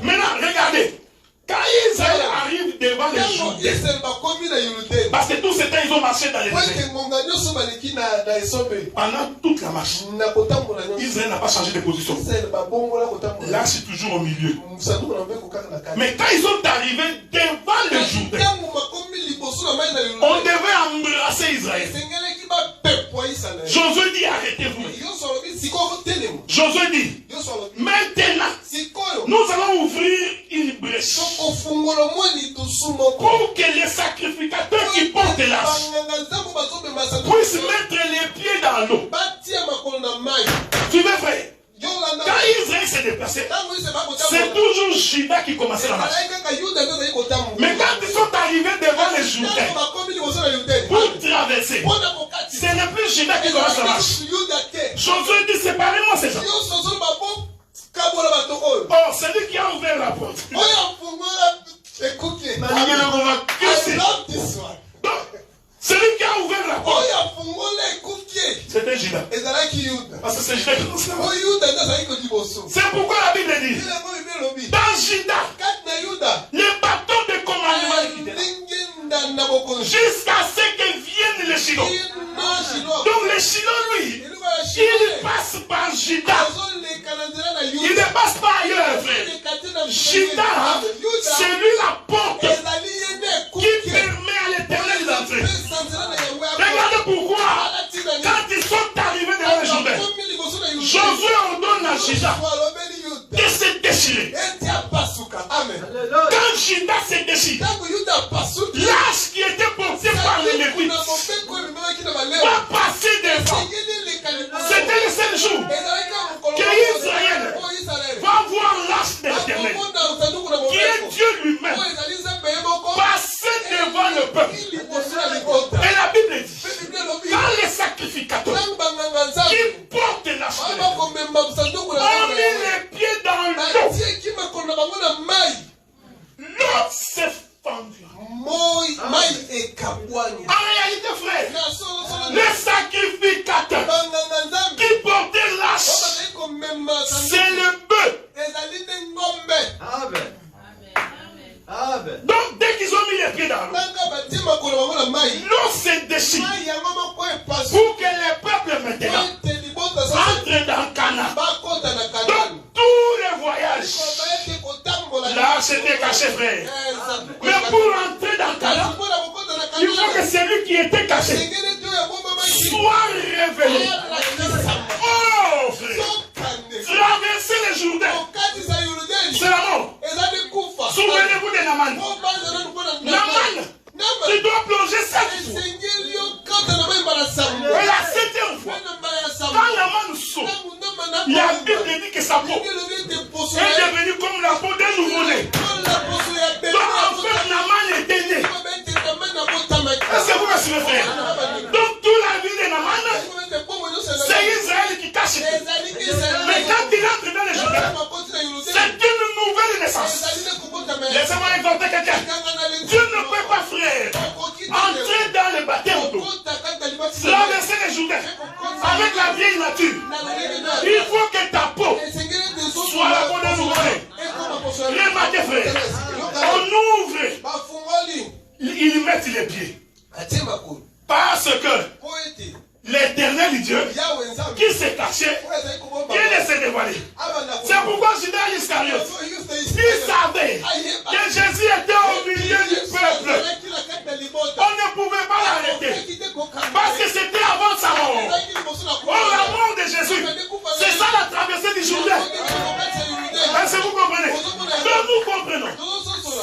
Maintenant, regardez. Quand Israël arrive devant les Jourdains, parce que tous ces temps ils ont marché dans les déserts. Pendant toute la marche, Israël n'a pas changé de position. Là, c'est toujours au milieu. Mais quand ils sont arrivés devant les Jourdains, on devait embrasser Israël. Josué dit: arrêtez-vous. Josué dit: maintenant, nous allons ouvrir une brèche pour que les sacrificateurs qui portent l'arche puissent mettre les pieds dans l'eau. Tu veux, frère? Quand Israël s'est déplacé, c'est toujours Juda qui commençait la marche. Mais quand ils sont arrivés devant les Jourdains pour traverser, ce n'est plus Juda qui commence la marche. Josué dit: séparez-moi ces gens. Or, celui qui a ouvert la porte, celui qui a ouvert la porte, c'était Juda. Parce que c'est Juda qui commence la marche. C'est pourquoi la Bible dit: dans Juda, les bâtons de commandement jusqu'à ce que vienne le Shiloh. Donc le Shiloh, lui, il passe par Juda. Il ne passe pas ailleurs, frère. Juda, c'est lui la porte qui permet à l'Éternel d'entrer. Regardez pourquoi, quand ils sont arrivés devant les Jourdains, Josué ordonne à Juda de se déchirer. Quand Juda se déchire, l'âge qui était porté par les Lévites va passer devant. C'était le seul jour que Israël va voir l'âge de l'Éternel, qui est Dieu lui-même, passer devant le peuple. Et la Bible dit: quand les sacrificateurs qui portent l'âge de l'Éternel ont mis les pieds dans l'eau, l'eau s'est fendue. En réalité, frère, les sacrificateurs qui portaient l'âge, c'est le bœuf. Donc, dès qu'ils ont mis les pieds dans l'eau, l'eau s'est déchirée pour que les peuples maintenant entrent dans Canaan. Donc, tous les voyages, l'arche était cachée, frère. Mais pour entrer dans Canaan, il faut que celui qui était caché soit révélé. Oh, frère, traverser les Jourdains, c'est la mort. Souvenez-vous de Naman. Naman, tu dois plonger 7 fois mette les pieds. Parce que l'Éternel Dieu qui s'est caché, qui ne s'est dévoilé. C'est pourquoi Judas Iscariote, il savait que Jésus était au milieu du peuple. On ne pouvait pas l'arrêter. Parce que c'était avant sa mort. Or, la mort de Jésus, c'est ça la traversée du Jourdain. Est-ce que vous comprenez? Donc nous comprenons.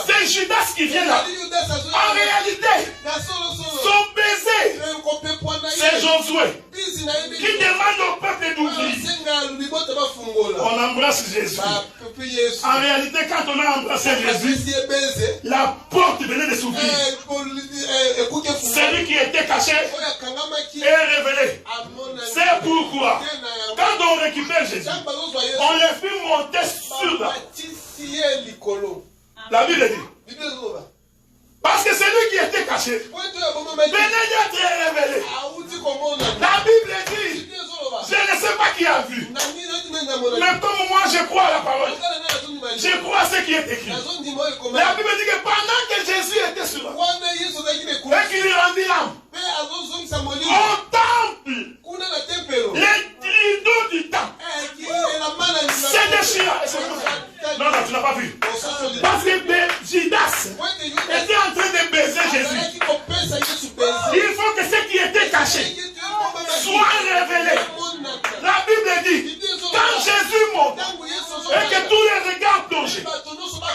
C'est Judas qui vient là. En réalité, son baiser, c'est Josué qui demande au peuple d'ouvrir. On embrasse Jésus. En réalité, quand on a embrassé Jésus, la porte venait de s'ouvrir. Celui qui était caché est révélé. C'est pourquoi, quand on récupère Jésus, on le fait monter sur la Bible dit. Parce que celui qui était caché venait d'être révélé. La Bible dit, je ne sais pas qui a vu, mais comme moi je crois à la parole, je crois à ce qui est écrit. La Bible dit que pendant que Jésus était sur la terre, et qu'il rendit l'âme au temple, les rideaux du temple c'est déchirant. Non, tu n'as pas vu. Parce que Judas était en train de baiser Jésus. Il faut que ce qui était caché soit révélé. La Bible dit, quand Jésus monte et que tous les regards plongés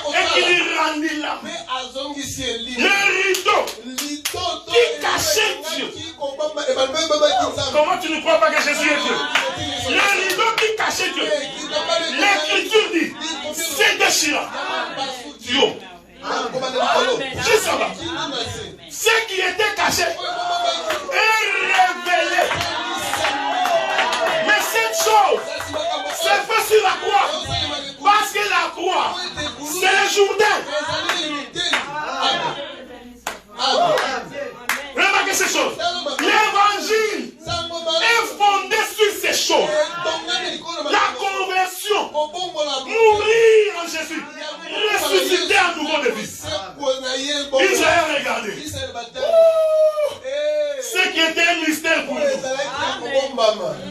et qu'il rendit l'âme, le rideau qui cachait Dieu. Comment tu ne crois pas que Jésus est Dieu? Le rideau qui cachait Dieu. L'Écriture dit, c'est déchirant. Dieu. Juste là. Ce qui était caché est révélé. Mais cette chose c'est fait sur la croix. Parce que la croix, c'est le Jourdain. Remarquez ces choses. L'évangile est fondé sur ces choses. La conversion, mourir en Jésus, ressusciter à nouveau de vie. Israël, regardez. Ce qui était un mystère pour nous.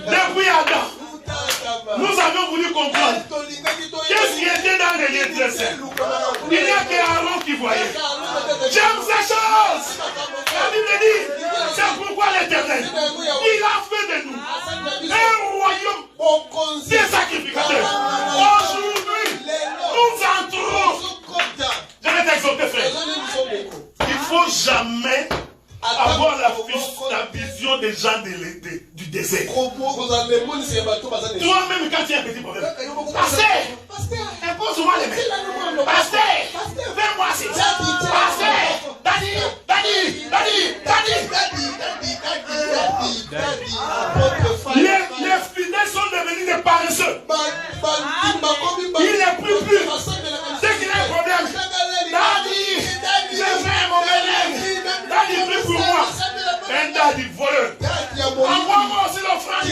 Depuis Adam, nous avons voulu comprendre qu'est-ce qui était dans les lieux de Saint. Il n'y a qu'Aaron qui voyait. J'aime ces choses. La Bible dit, c'est pourquoi l'Éternel, il a fait de nous un royaume des sacrificateurs. Aujourd'hui, nous entrons. Je vais t'exhorter, frère. Il ne faut jamais avoir la vision des gens du désert. Toi-même, quand tu as un petit problème, pasteur, impose-moi les mains. Pasteur, fais-moi ci. Pasteur, les fidèles sont devenus des paresseux. Il n'est plus. Dès qu'il a un problème, Daddy, je fais mon bébé. Daddy, prie pour moi. Un daddy voleur. Envoie-moi aussi l'offrande.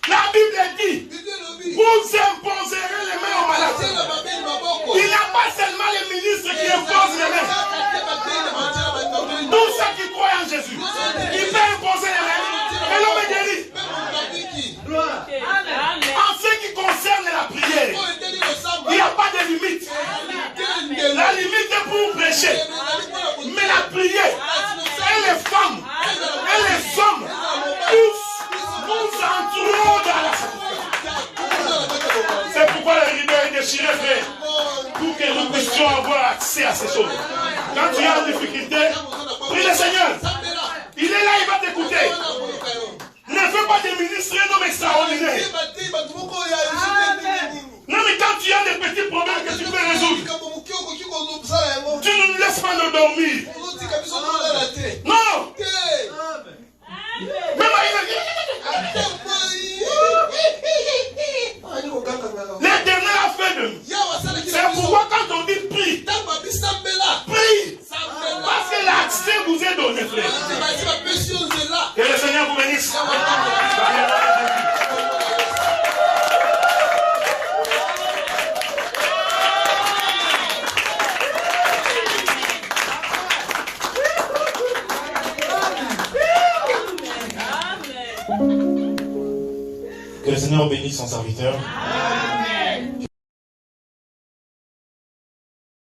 La Bible dit, vous imposerez les mains aux malades. Il n'y a pas seulement les ministres qui imposent les mains. Tous ceux qui croient en Jésus, ils peuvent imposer les mains. Et l'homme est guéri. En ce qui concerne la prière, il n'y a pas de limite. La limite est pour prêcher. Mais la prière, et les femmes, et les hommes, tous, nous entrons dans la sanctification. C'est pourquoi le rideau est déchiré, frère. Pour que nous puissions avoir accès à ces choses. Quand tu as une difficulté, prie le Seigneur. Il est là, il va t'écouter. Ne fais pas des ministres un homme extraordinaire. Non, mais quand tu as des petits problèmes que tu peux résoudre, tu ne nous laisses pas nous dormir. Non. L'Éternel a fait de nous. C'est pourquoi quand on dit prie, prie. Parce que l'accès vous est donné, frère. Que le Seigneur vous bénisse. Que le Seigneur bénisse son serviteur.